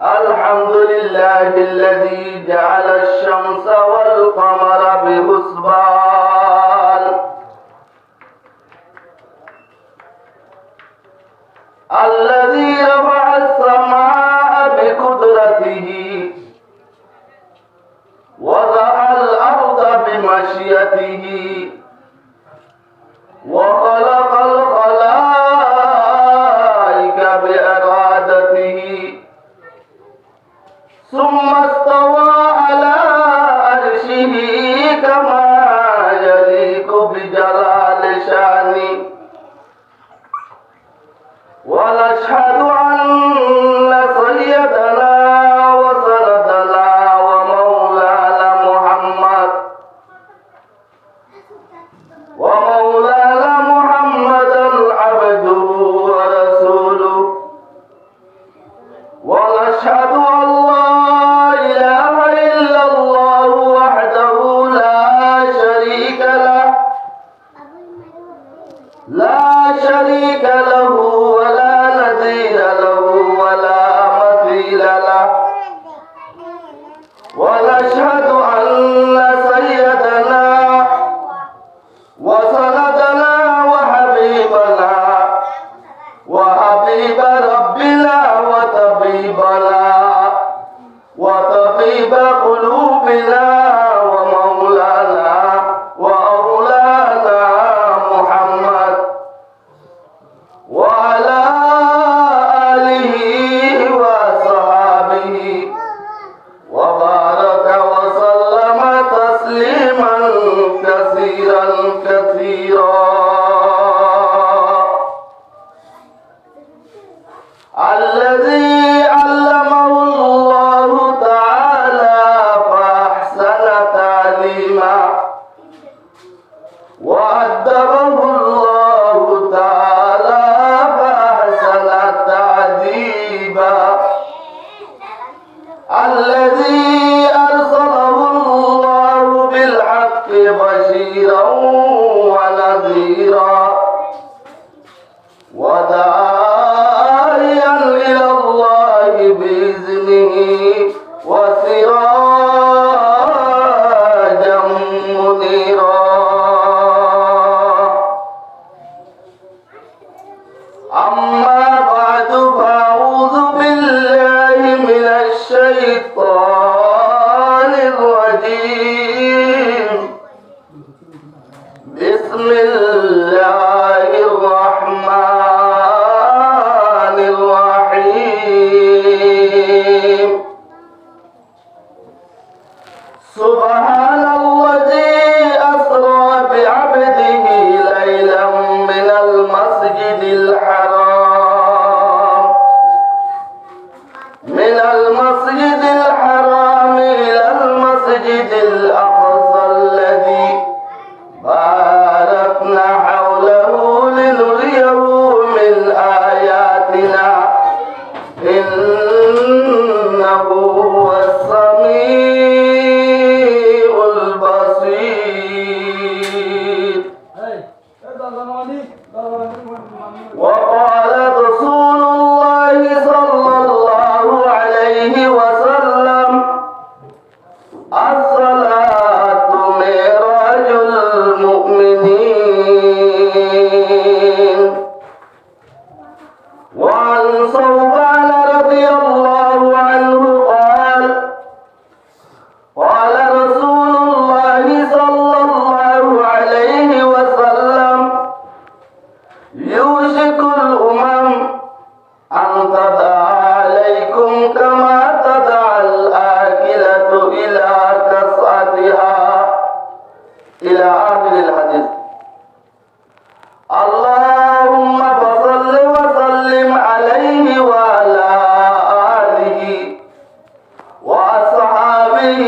الحمد لله الذي جعل الشمس والقمر بحسبان الذي رفع السماء بقدرته وضع الأرض بمشيئته وخلق الخلائق بإرادته ثم استوى على عرشه كما يليق بجلال شأنه ونشهد أن سيدنا وسندنا ومولانا محمد عبده ورسوله ونشهد أن لا إله إلا الله وحده لا شريك له ولا نظير له ولا مثيل له ونشهد أن سيدنا وسندنا وحبيب ربنا وطبيب قلوبنا ومولانا وأولانا محمد وعلى آله وصحبه وبارك وسلم تسليما كثيرا الذي علمه الله تعالى فأحسن تعليما وأدبه الله تعالى فأحسن تأديبا الذي أرسله الله بالحق بشيرا ونذيرا وداعيا إلى الله بإذنه وسراجا منيرا أما بعد فأعوذ بالله من الشيطان الرجيم بسم الله الرحمن الرحيم سبحان الذي أسرى بعبده ليلا من المسجد الحرام إلى المسجد الأقصى الذي باركنا حوله لنريه من آياتنا إنه هو السميع البصير. وقال رسول الله صلى الله عليه وسلم الصلاة معراج المؤمنين. وعن ثوبان رضي الله عنه قال رسول الله صلى الله عليه وسلم يوشك الأمم أن تدع عليكم كما تدع الآكلة إلى كسعتها إلى آخر الحديث. اللهم فصل وسلم عليه وعلى آله وأصحابه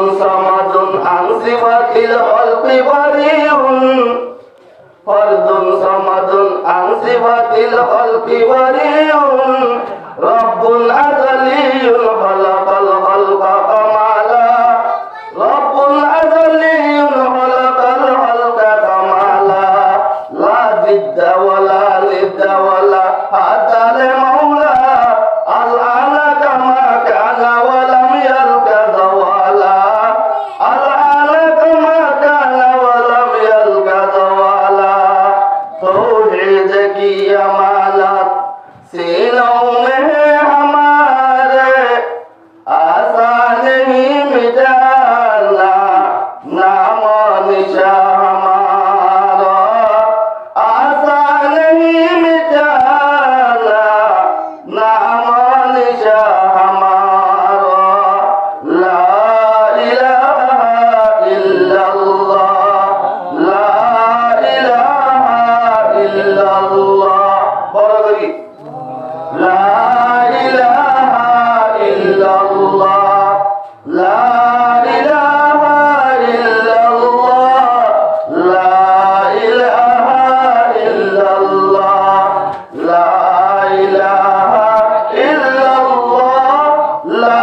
صمد عن صفة الخلق بريء فرد صمد عن صفة الخلق بريء رب أزلي خلق الخلق كمالا رب أزلي خلق الخلق كمالا لا ضد ولا ند ولا حتى لمولى الآن كما كان ولم يلق زوالا الآن كما كان ولم يلق زوالا توحيد की अमानत सीनों में हमारे आसान ही मिटाना नाम निशा हमारा आसान ही मिटाना नाम निशा हमारा ला इलाहा इल्लल्लाह ला इलाहा इल्लल्लाह बोलो ला इलाहा इल्लल्लाह ला इलाहा इल्लल्लाह ला इलाहा इल्लल्लाह ला इलाहा इल्लल्लाह ला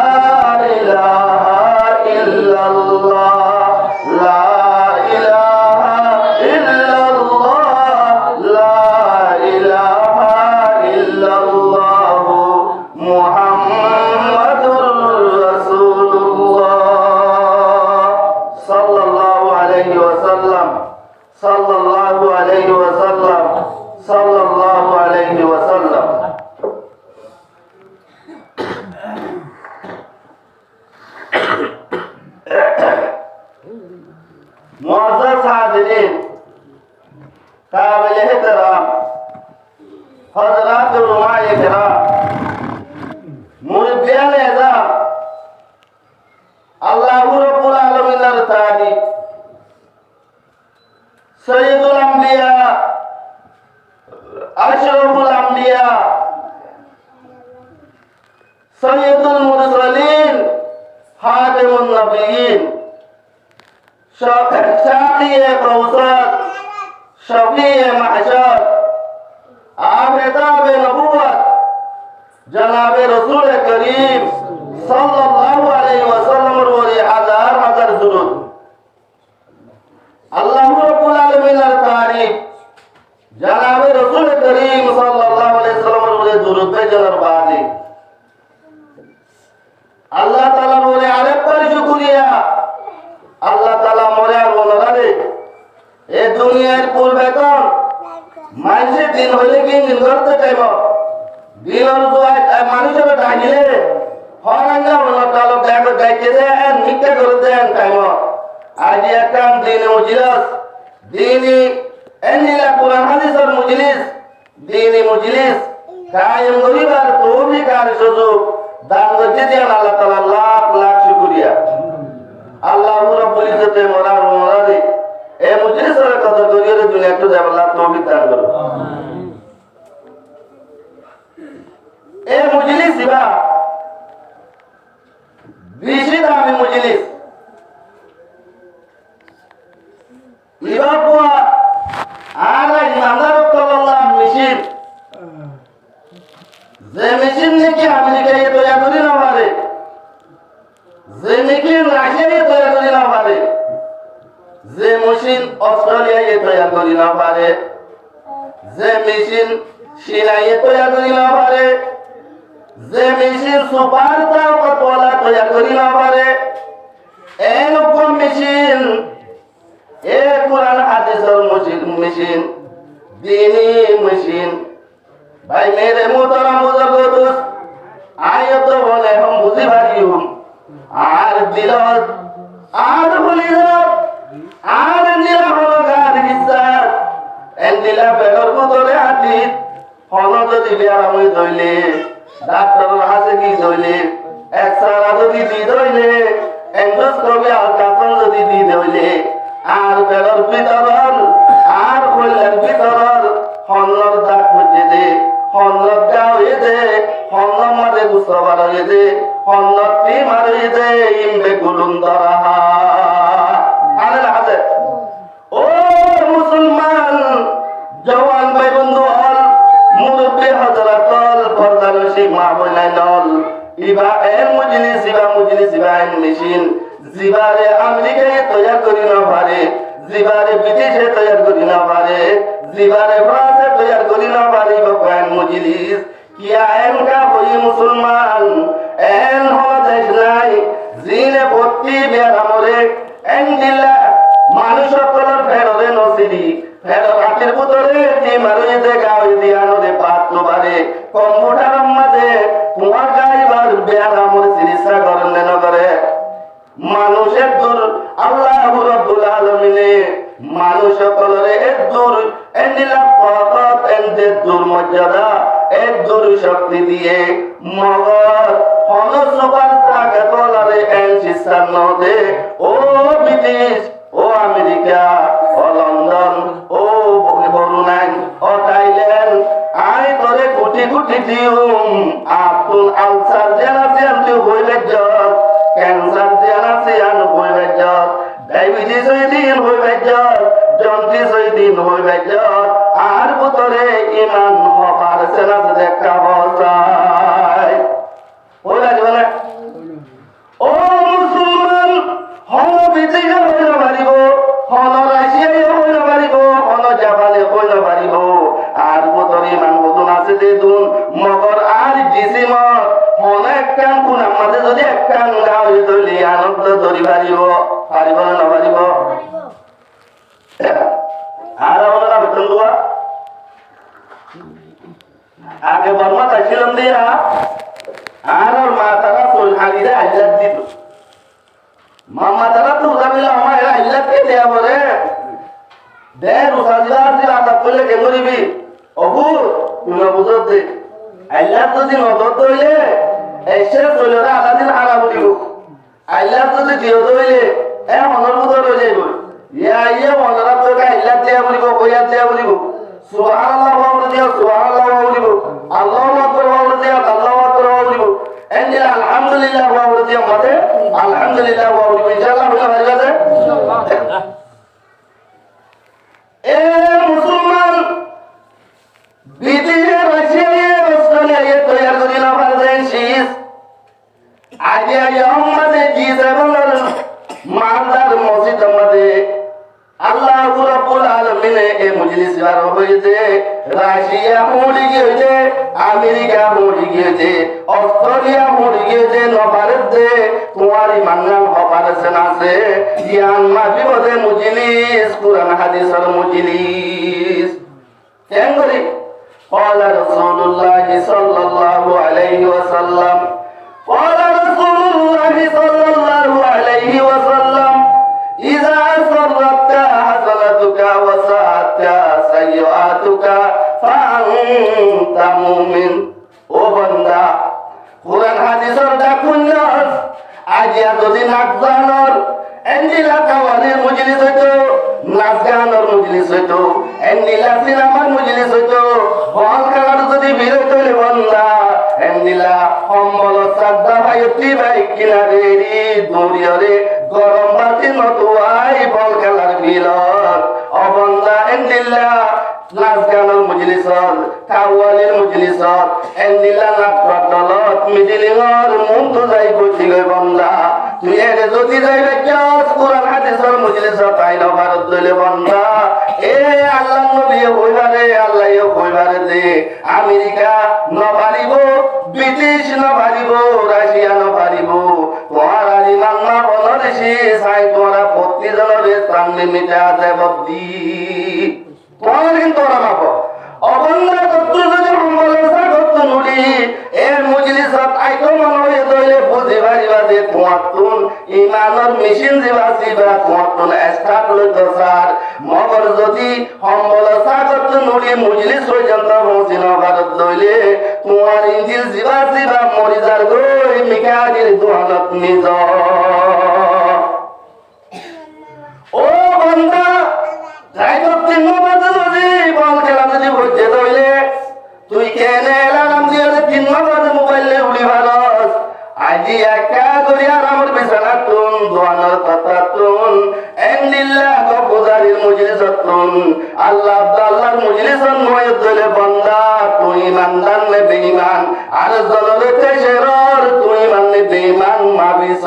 इलाहा इल्लल्लाह ला इलाहा इल्लल्लाह ला इलाहा इल्लल्लाह मुहम्मदुर रसूलुल्लाह सल्लल्लाहु अलैहि वसल्लम सल्लल्लाहु अलैहि वसल्लम सल्लल्लाहु अलैहि वसल्लम मुअज़्ज़ज़ हाज़िरीन काबिल एहतराम हज़रात उलमाए किराम मुरब्बियान एज़ाम अल्लाहु रब्बुल आलमीনের तारीफ सय्यदुल अंबिया अशरफुल अंबिया सय्यदुल मुरसलीन खातिमुन नबिय्यीन शाफ़िए कौसर शफ़ीए महशर आफ़ताब नबुव्वत जनाब रसूल करीम सल्लल्लाहु अलैहि वसल्लम और हजार हजार दुरूद अल्लाह रब्बुल आलमीনের तारीफ जनाब रसूल करीम सल्लल्लाहु अलैहि वसल्लम और दुरूद भेजনের बादে আল্লাহ তাআলার ওরে আরেকবার শুকরিয়া আল্লাহ তাআলা মরে আর বলরারে এ দুনিয়ার পূর্বেতন মানুষে দিন হইলে কি দিন করতে চাইব দিনের জয় মানুষের ডাকিলে হরাঙ্গা হলো তাহলে দেখো ডাইতে দেন নিত্যা করে দেন টাইম আজ একটা দিন মজলিস দিনই এনিলা কোরআন হাদিসের মজলিস দিনই মজলিস কায়েম করিবার তৌফিক আর সুযোগ দান করতে দেন আল্লাহ তাআলা লাখ লাখ শুকরিয়া আল্লাহ রাব্বুল ইজ্জতে মোরার মোরারে এ মজলিসের কদর করিয়ে দুনিয়া একটু দেব আল্লাহ তৌফিক দান করো এ মজলিস দিবা বেশি দামি মজলিস ইবা পোয়া আর ইমানদার কল্লাহ মেশিন যে মেশিন নাকি আমেরিকায় তৈরি করি না পারে যে মেশিন রাশিয়ায় তৈরি করি না পারে যে মেশিন অস্ট্রেলিয়ায় তৈরি করি না পারে যে মেশিন চীনায় তৈরি করি না পারে যে মেশিন সুপার তাওয়ালা তৈরি করি না পারে এরকম মেশিন এ কোরআন হাদিসের মেশিন দ্বীনি মেশিন ভাই মেরে মোহতারাম বুজুর্গ আয়াত বলে हम বুঝি ভারি হুম আর দিলত আর বলিলত আর নিলা হলো গার বিশ্বাস এন্দিলা বেগর ভিতরে হাতি হলো যদি আরাম হইলে ডাক্তার হাসে কি ধইলে এক্সরা যদি দি ধইলে এন্ডোস্কোপি আল্ট্রাসাউন্ড যদি দি ধইলে আর বেগর ভিতর আর কইলার ভিতর হন্নর দাগ হইতে দে হন্নত গাওয়ে দে হন্ন মারে গুসবার হয়ে দে হন্নত টি মারে দে ইমবে গুলুন দরাহা সিবাইন মেশিন জিবারে আমেরিকায় তৈরি করি না পারে, জিবারে বিদেশে তৈরি করি না পারে, জিবারে ফ্রান্সে তৈরি করি না পারি বয়ান মজলিস কিয়া এনকা বই মুসলমান এন হল দেশ নাই জিনে ভর্তি বেড়ামরে এন্ডিল্লা মানুষ সকলের ফেররে নসিরি ফেরর হাতের ভিতরে যে মারুইতে গাওই দিয়ানোরে পাত নবারে কম্পিউটারের মাঝে তোমার গাইবার বেড়ামর চিকিৎসা করেন না করে মানুষের দূর আল্লাহ রাব্বুল আলামিনে মানুষ সকলের এক দূর এন্ডিলা ফকত এন্ডে দূর মর্যাদা এক দূর শক্তি দিয়ে মগর হনসবার তাকে তলারে এন সিস্টার নদে ও ব্রিটিশ ও আমেরিকা ও লন্ডন ও বরুণাই ও থাইল্যান্ড আই তোরে কোটি কোটি দিউম আপন আলসার জেনারেশন তুই হইলে জজ ক্যান্সার জেনারেশন হইবে জজ ডায়াবেটিস হইদিন হইবে জজ জন্ডিস হইদিন হইবে জজ আর ভিতরে ইমান হবার সেনা দেখা বসায় ওই লাগবে না ও মুসলমান হন বিদেশে হইল পারিব হন রাশিয়ায় হইল পারিব হন জাপানে হইল পারিব আর ভিতরে ইমান বুঝুন আছে দেখুন মগর আর জিসিমত হন একখান কোন আমাদের যদি একখান গাঁও তৈরি আনন্দ ধরি পারিব পারিব না পারিব আর হলো না বেতন দোয়া আগে বর্মা চাইছিলাম দিয়া আর ওর মা তারা চুল হারিয়ে আইলাত দিত মামা তারা তো উদামিলা আমার এরা আইলাত কে দেয়া বলে দেড় উসাজিলা দিলা আদা করলে কে মরিবি অবু তুমি বুঝত দে আইলাত যদি নদত দইলে এসে চলে আধা দিন হারা বলিব আইলাত যদি দিও দইলে এ মনের বুঝত হয়ে যাইব ইয়া ইয়ে মনরা তোকে আইলাত দেয়া বলিব কইয়া দেয়া বলিব সুবহানাল্লাহ বলে দিও সুবহানাল্লাহ বলিব আল্লাহু আকবার বলে দিও আল্লাহু আকবার বলিব এন্ডিল আলহামদুলিল্লাহ বলে দিও মতে আলহামদুলিল্লাহ বলিব ইনশাআল্লাহ হয়ে যাবে ইনশাআল্লাহ এ মুসলমান বিদেশে রাশিয়ায় অস্ট্রেলিয়ায় তৈরি করি না পারবেন শীষ আগে আগে আমাদের জি7 মালদার মসজিদ আমাদের আল্লাহ রাব্বুল আলামিনে এই মজলিস বার হয়েছে রাশিয়া মরে গিয়েছে আমেরিকা মরে গিয়েছে অস্ট্রেলিয়া মরে গিয়েছে নবারতে তোমার ইমানান অপারেশন আছে জ্ঞান মাফি বলে মজলিস কুরআন হাদিসের মজলিস কেন করি قال رسول الله صلى الله عليه وسلم قال رسول الله صلى الله عليه وسلم إذا سرت حسنتك وساءت سيئاتك فأنت مؤمن ও বান্দা কোরআন হাদিসের ডাকুন্নাস আজিয়া যদি নাচ গানোর এন্ডিলা কাওয়ানের মজলিস হইতো নাচ গানোর মজলিস হইতো এন্ডিলা সিনেমার মজলিস হইতো বল খেলার যদি ভিড় হইলে বান্দা এন্ডিলা সম্বল শ্রদ্ধা ভাই অতি ভাই কিনারে রে দৌড়িয়রে গরম বাতি নতুয়াই বল খেলার ভিড়ত অবন্দা এন্ডিলা নাচ গানোর মজলিসত কাওয়ালের মজলিসত এন্ডিলা নাটক দলত মিডিলিংর মন তো যাই গতি গই বান্দা তুই এর যদি যাইবে কেস কোরআন হাদিসের মজলিসত আইল ভারত দইলে বান্দা এ আল্লাহ নবী হইবারে আল্লাহ হইবারে দে আমেরিকা ন পারিব ব্রিটিশ ন পারিব রাশিয়া ন পারিব তোমার আলি মান্না বনদেশি সাই তোরা প্রতি জনরে সামনে মিটা দেবদি তোমার কিন্তু ওরা মাপ অবন্ধা কত্তু যদি সম্বলসা কত্তু নুড়ি এর মজলিসত আইতো মনে হয়ে দইলে বুঝি ভারিবা যে তোমার তুন ইমানের মেশিন জিবা জিবা তোমার তুন স্টার্ট লইতো স্যার মগর যদি সম্বলসা কত্তু নুড়ি মজলিস পর্যন্ত পৌঁছিল ভারত দইলে তোমার ইঞ্জিল জিবা জিবা মরি যার গই মিকাজির দোহানত নিজ ও বন্ধা রাইতো তিন বাজে যদি বল খেলা যদি হইতে দইলে তুই কেনে এলাম দিয়ে 3 বাজে মোবাইলে উড়ি ভারস আজি একা করিয়া আমার বিছানা তুন দোয়ানোর কথা তুন এন্ডিল্লা গপুজারির মজলিসত গতুন আল্লাহ আল্লাহর মজলিসন নয় দলে বান্দা তুই ইমানদার নে বেঈমান আর জলরে তেশেরর তুই মানে বেঈমান মাবিস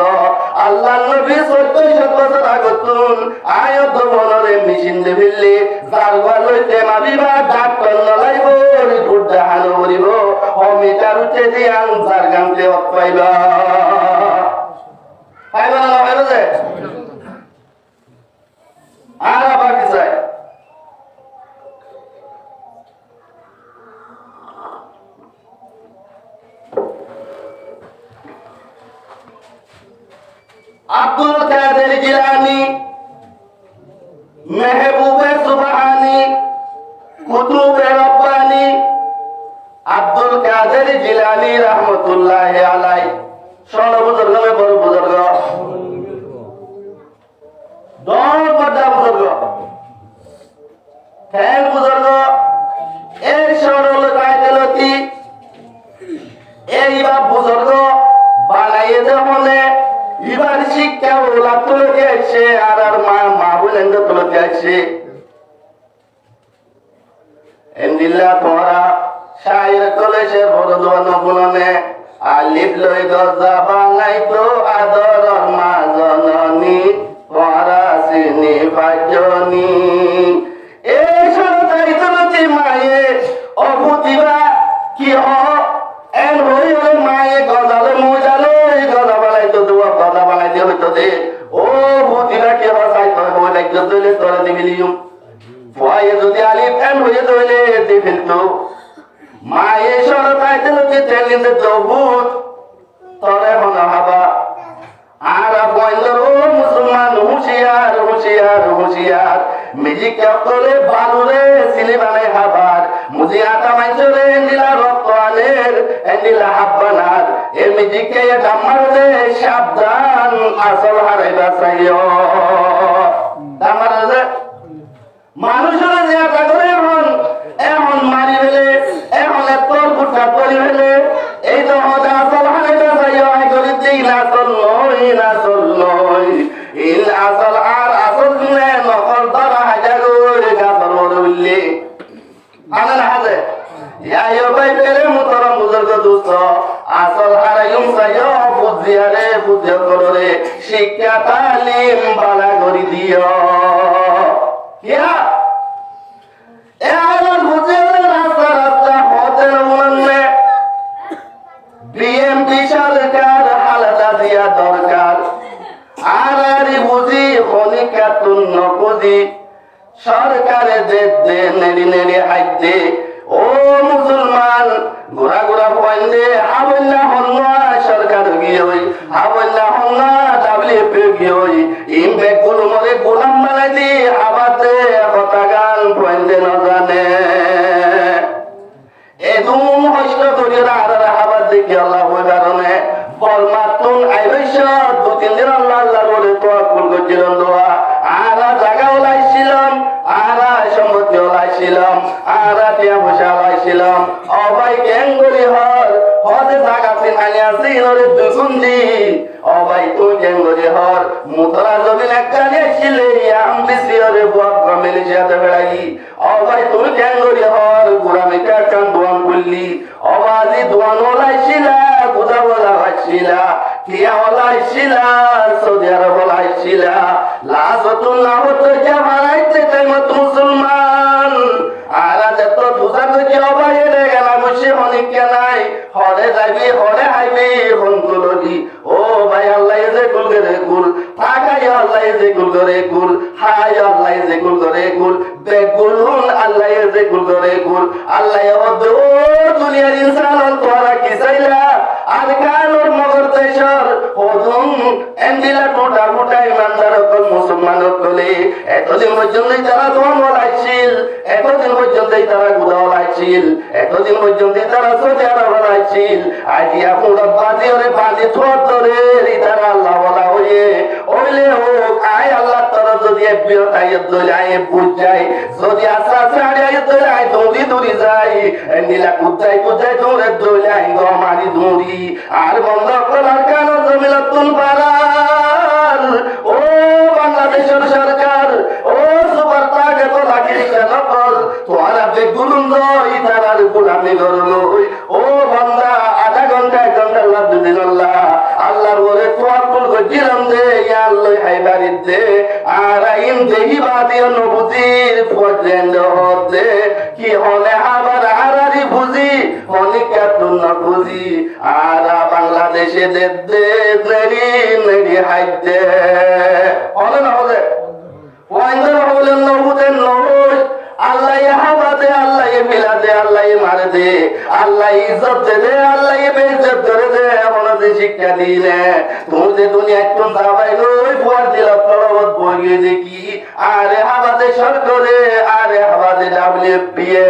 আল্লাহ নবী 1400 বছর আগতুন আয়াত বনরে মেশিন দেবিল্লি জারগা লইতে মাবিবা ডাক্তার নলাইব রিপোর্ট দেখানো করিব অমিতার উঠে দিয়ান জারগামতে অপাইবা পাইবা না পাইবা যে আর আবার কি চাই আব্দুল কাদের জিলানী মেহবুবে সুবহানী কুতুবে রব্বানী আব্দুল কাদের জিলানী রহমতুল্লাহ আলাই ষোলো বুজুর্গ में बड़ बुजुर्ग दौड़ बड़ा बुजुर्ग फैल बुजुर्ग एक षोलो कायदलती এইবার বুজুর্গ বানাইয়ে দেবনে এবার শিক্ষা ওলা তুলতে আসছে আর আর মা বলেন তুলতে আসছে এমদিল্লা তোমরা শায়ের কলেজের বড় দোয়ান বুননে আলিফ লই গজা বানাই তো আদর মা জননী তোমরা সিনি পাজনি এই সরতাই তুলতে মায়ে অবুদিবা কি হ এন হই হলে মায়ে গজালে মুজালে গজা বানাই তো দোয়া গজা বানাই দিয়ে হইতো দে ও বুদিরা কি হসাই তো হই লাগতো দলে তোরা দিবিলিম ফুয়ায়ে যদি আলিফ এন হয়ে দলে দি ফেলতো মায়ে সরতাই তুলতে তেলিন্দে দবুত তোরে হনা হাবা আর বইন্দর ও মুসলমান হুঁশিয়ার হুঁশিয়ার হুঁশিয়ার মিজিক করে বালুরে সিলি বানাই হাবার মুজি আটা মাইছরে নীলা রক্ত আনের নীলা হাব্বানার এ মিজিকে ডামার দে সাবধান আসল হারাইবা চাইও ডামার দে মানুষের যে আটা করে এখন মারি ফেলে এখন তোর গুটা করি ফেলে এই তো হদা আসল হারাইবা চাইও আই করি দিই না চললই না চললই ইন আসল আর আসল নে নকল ধরা হাজার গাছর মরে উঠলি আনা না হাজে ইয়া ভাই পেরে মুতরম বুজুর্গ দোস্ত আসল হারাইম চাইও বুঝিয়ারে বুঝিয়া কররে শিক্ষা তালিম বালা করি দিও কিয়া এ আর বুঝিয়ারে রাস্তা রাস্তা হতে মনে বিএমপি সরকার হালাদা দিয়া দরকার আর বুঝি খনিকাতুন নকুজি সরকারে দে নেড়ি নেড়ি হাইতে ও মুসলমান ঘোরা ঘোরা পয়েন্টে হাবল্লা হন্না সরকার গিয়ে হই হাবল্লা হন্না ডাব্লিউপি গিয়ে হই ইমপ্যাক্ট গুলো মরে গোলাম বানাই দি হাবাতে কথা গান পয়েন্টে না জানে এদুম হস্ত করিয়া আর হাবাত দেখি আল্লাহ ওই কারণে বলমাতুন আইবৈশ দু তিন দিন আল্লাহ আল্লাহ বলে তো কুল করছিলাম দোয়া আরা জায়গা ওলাইছিলাম আরা সম্পত্তি ওলাইছিলাম আরা টিয়া পয়সা ওলাইছিলাম অবাই কেঙ্গুরি হর হদে জায়গা চিনানি আসি নরে দুগুন্দি অবাই তুই কেঙ্গুরি হর মুতরা জমিন একখানি আসছিলে আম বেশি হরে বুয়াক মিলিশিয়াতে বেড়াই অবাই তুই কেঙ্গুরি হর গুড়া মিটা কান দোয়ান করলি অবাজি দোয়ান ওলাইছিলা গুদা বলা হচ্ছিলা কিয়া ওলাইছিলা সৌদি আরব ওলাইছিলা লাজতুল্লাহ হতো যা মারাইতে টাইমত মুসলমান আর যত বুঝা কইছে অবাই রে গেলা বসে হনিকে নাই হরে যাবি হরে আইবি হনতুলবি ও ভাই আল্লাহ যে কুল করে কুল ফাকাই আল্লাহ যে কুল করে কুল হাই আল্লাহ যে কুল করে কুল বেগুলুন আল্লাহ যে কুল করে কুল আল্লাহ হদ ও দুনিয়ার ইনসান তোরা কি চাইলা আর কানোর মগর দেশর হদুম এন্দিলা টোটা মোটা ইমানদার কল মুসলমান কলে এতদিন পর্যন্ত তারা দোয়া বলাইছিল এতদিন পর্যন্ত তারা গুদা বলাইছিল এতদিন পর্যন্ত তারা সৌদি আরব বলাইছিল আজ এখন বাজি ওরে বাজি থর ধরে তারা আল্লাহ বলা হয়ে ওইলে হোক আয় আল্লাহ তরফ যদি এফবিও তাইয়ত দলে আয় বুঝ যায় যদি আশা ছাড়ে আয় দলে আয় দৌড়ি দৌড়ি যায় নীলা কুদাই কুদাই দৌড়ে দলে আয় গো মারি দৌড়ি আর বন্ধ করার কারণ জমিলাতুল বারার ও বাংলাদেশের সরকার ও সুপার তাকে তো আমি করবই। ও বান্দা, আধা ঘন্টা 1 ঘন্টা আল্লাহ দুদিন আল্লাহর বলে তোয়াক্কুল করছিলাম যে আল্লাহ হাইবারিত দে আর আইন দেহি বাদিও নবুজির পর্যন্ত হতে কি হলে আবার আরারি বুঝি অনিকা তুন বুঝি আর বাংলাদেশে দে দে নেড়ি নেড়ি হাইতে হলে না হলে ওয়াইন্দার হলেন নবুতেন নবুজ আল্লাহ হাবাদে আল্লাহ মিলাদে আল্লাহ মারে দে আল্লাহ ইজ্জত দে আল্লাহ বেইজ্জত করে দে আমাদের শিক্ষা দিলে তুমি যে দুনিয়া কোন দাবাই নই পড় দিল তলবত বইয়ে দেখি আরে হাবাদে সরকারে আরে হাবাদে ডাব্লিউপিএ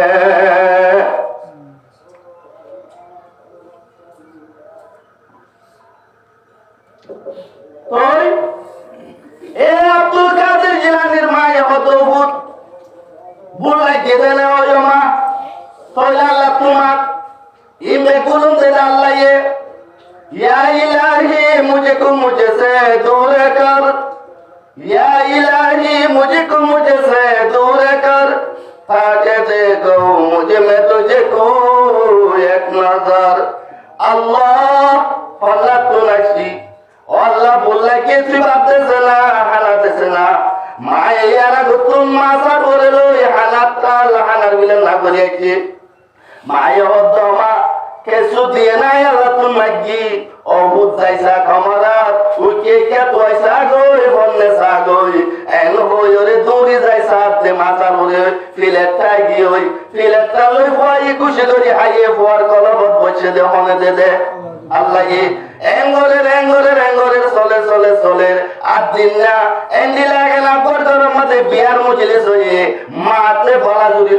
ওই এ আব্দুল কাদের জিলানীর মায়ে হতো ভূত বুলাই কেদে না ওই মা তোলা আল্লাহ তোমার ইমে কুলুম দে আল্লাহ या इलाही मुझको मुझसे दूर कर या इलाही मुझको मुझसे दूर कर ताकि देखो मुझे में तुझे को एक नजर अल्लाह अल्लाह तो नशी अल्लाह बोला के सिबाते सना हालाते सना माया यारा गुतुम मासा बोले हालात का हानार बिलन ना करिए माया होद्दमा केसु দিয়ে নাই আল্লাহ মাগি অবুত যাইসা কমরাত উকে কে পয়সা গই বন্নে সাগই এন হইরে দৌড়ি যাইসা তে মাথা মরে ফিলেটটা গিয়ে ফিলেটটা লই পয়ি খুশি করি হাইয়ে পর কলবত বসে দে মনে দে আল্লাহ এঙ্গলের চলে চলে চলে আর দিন না এন্ডি লাগে না বড় মধ্যে বিয়ার মজলিস হয়ে মাতে বলা জুড়ি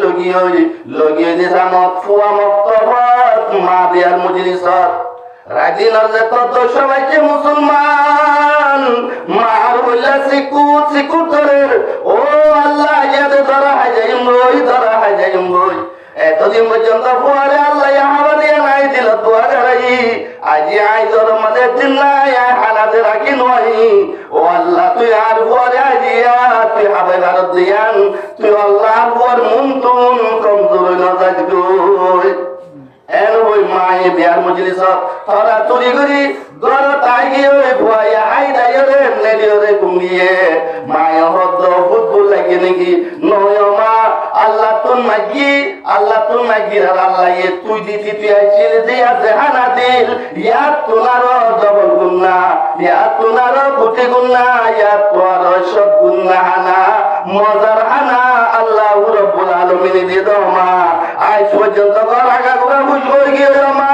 লগিয়ে দিছা মত ফুয়া মত মা বিয়ার মজলিস রাজি নজে কত সবাইকে মুসলমান মার হইলা সিকুত ধরে ও আল্লাহ ইয়াদে ধরা হাজাইম বই এতদিন পর্যন্ত ফুয়ারে আল্লাহ হাবাদে নাই দিল ফুয়ারে আজি আইজর মধ্যে দিন নাই হানাতে রাখি নয় ও আল্লাহ তুই আর ফুয়ারে আজিয়া তুই হাবে ভারত দিয়ান তুই আল্লাহ ফুয়ার মুন্তুন কমজোর নজাজ গই এন ওই মায়ে বিয়ার মজলিস তোরা চুরি করি গর তাই গিয়ে ভুয়া হাই দাইরে নেডিওরে কুমিয়ে মায়ে হদ ফুটবল লাগে নাকি নয় মা আল্লাহ তুন মাগি আর আল্লাহ এ তুই দিতি তুই আইছিলি দিয়া দেহানা দিল ইয়া তোনার ডবল গুন্না ইয়া তোনার কোটি গুন্না ইয়া তোর সব গুন্না হানা মজার হানা আল্লাহ রব্বুল আলামিন দি দমা আজ পর্যন্ত গলাগা গুলা বুঝবো গিয়ে মা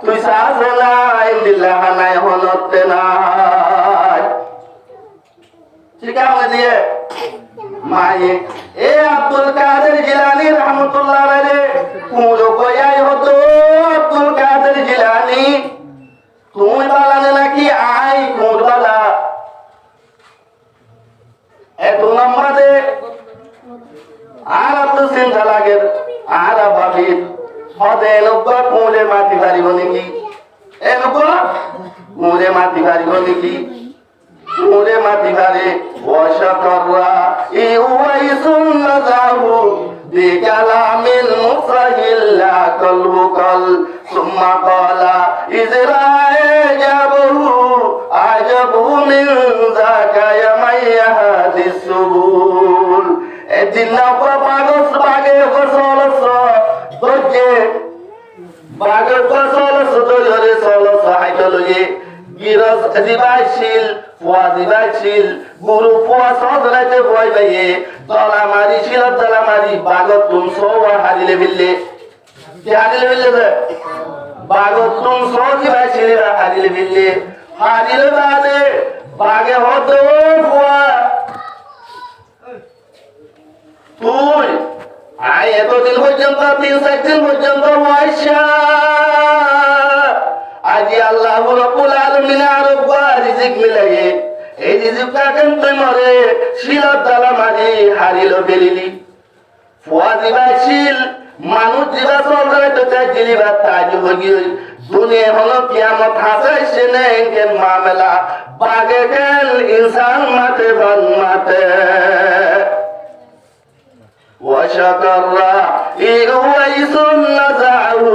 তুই সাথে না ইল্লাহ হানায় হনতে না ঠিক আছে দিয়ে মায়ে এ আব্দুল কাদের জিলানী রহমাতুল্লাহ আলাইহি কুলো কয়াই হতো আব্দুল কাদের জিলানী তুমি বালানে নাকি আই কুরবালা এত নম্বরে আর আব্দুল চিন্তা লাগে আর ভাবি হদে লোক কুলে মাটি পারিব নাকি এ লোক কুলে মাটি পারিব নাকি কুলে মাটি পারে ওয়াশাকাররা ইউয়াইসুন নাযাহু বিকালামিল মুসাহিল্লা কলবুকাল সুম্মা ক্বালা ইজরাইজাবহু আজাবু মিন যাকা ইয়ামাইয়াহাদিস সুবুল এদিনা পাগস বাগে গোসলস দজে বাগে গোসলস দজরে সলস হাইতলগে গিরস দিবাইছিল ফুয়াদিবাইছিল গুরু ফুয়া সদরাতে ভয় বাইয়ে তলা মারি ছিল তলা মারি বাগত তুম সোয়া হারিলে বিল্লে কি হারিলে বিল্লে বাগত তুম সো দিবাইছিল হারিলে বিল্লে হারিলে বাদে বাগে হতো ফুয়া তুই আই এতদিন পর্যন্ত 3-4 দিন পর্যন্ত পয়সা আজি আল্লাহ রব্বুল আলামিন আরো রিজিক মিলায়ে এই রিজিকটা কেন তুই মরে শিলত দালা মারি হারিল বেলিলি ফুয়া দিবাইছিল মানুষ দিবা চলরে তো তাই জিলিবা তাজ হগি দুনিয়া হলো কিয়ামত হাসাইছে নেই কেন মামলা বাগে কেন ইনসান মাতে বান মাতে وشكر إيويس نزعه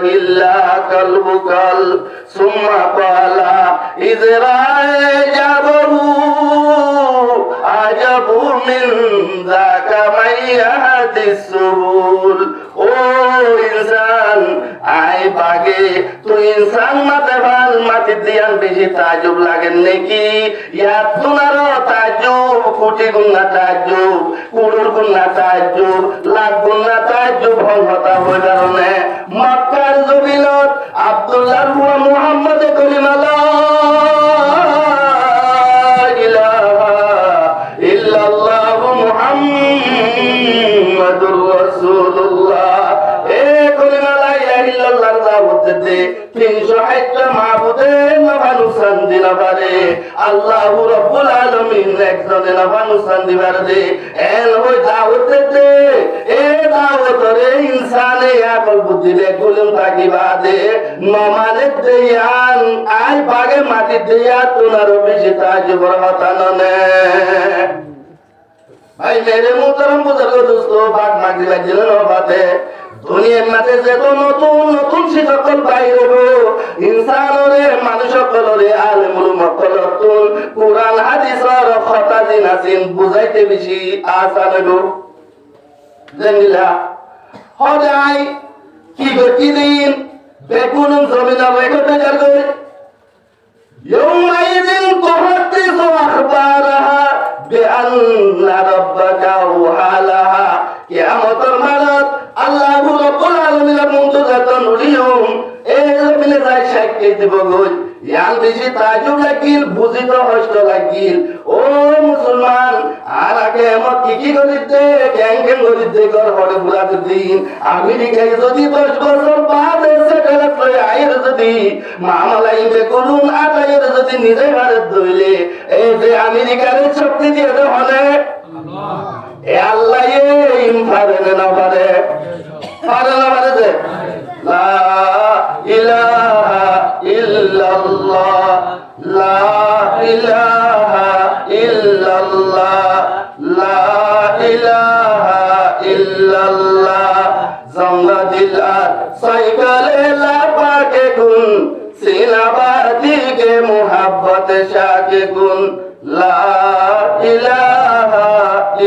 إلا كالبكال ثم قال إذ رأجبه عجب من ذاك من يهدي السبل ও ইনসান আই বাগে তো ইনসান মাতে ভাল মাটি দিয়ান বেশি তাজ্জুব লাগেন নাকি ইয়া তুনার তাজ্জুব কোটি গুণা তাজ্জুব কুড়ুর গুণা তাজ্জুব লাখ গুণা তাজ্জুব হল হতা হই কারণে মক্কার জমিনত আব্দুল্লাহ হুয়া মুহাম্মদ কলিমাল্লাহ ইলাহা ইল্লাল্লাহু মুহাম্মাদুর রাসূলুল্লাহ এ কলিমা লা ইলাহা ইল্লাল্লাহ দাওয়াত দে 360 মাবুদের নবানুসান দিনা পারে আল্লাহু রাব্বুল আলামিন একজনে নবানুসান দিবার দে এন ওই দাওয়াত দে এ দাওয়াত রে ইনসানে আকল বুদ্ধি রে গুলুম থাকিবা দে নমানে দেয়ান আই বাগে মাটি দেয়া তোনার বেশি তাজবর হতাননে ভাই মেরে মুহতারাম বুজুর্গ দোস্ত বাগ মাগরিবা জিলেন বাতে দুনিয়ার মাঝে যত নতুন নতুন শিক্ষকল বাইরে গো ইনসানরে মানুষ সকলরে আলেমুল মকলতুন কুরআন হাদিসর কথা দিনাসিন বুঝাইতে বেশি আসান গো জানিলা হদাই কি গতি দিন বেকুন জমিনা রেকর্ড জার গো ইয়ৌমাইযিন তুহাদ্দিসু আখবারাহা বিআন্না রাব্বাকা ওয়ালাহা কিয়ামতের মানত আল্লাহু রাব্বুল আলামিনের মুনতাজাতুন উলিয়ুম এই জমিনে যাই সাক্ষী দিব গই ইয়ান বেশি তাজুব লাগিল বুঝিত হস্ত লাগিল ও মুসলমান আরাকে মত কি করিতে কেন কেন করিতে কর হড়ে বুড়াতে দিন আমেরিকায় যদি 10 বছর বাদ এসে গেলে আয়ের যদি মামলাইতে করুন আদায়ের যদি নিজে ভারত ধইলে এই যে আমেরিকার শক্তি দিয়ে হলে এ আল্লাহ ইম পারে না পারে পারে না পারে যে লা ইলাহা ইল্লাল্লাহ লা ইলাহা ইল্লাল্লাহ লা ইলাহা ইল্লাল্লাহ জঙ্গা দিলার সাইকেলে লাপাকে গুন সিনাবাতি के मोहब्बत शाके गुन ला इलाहा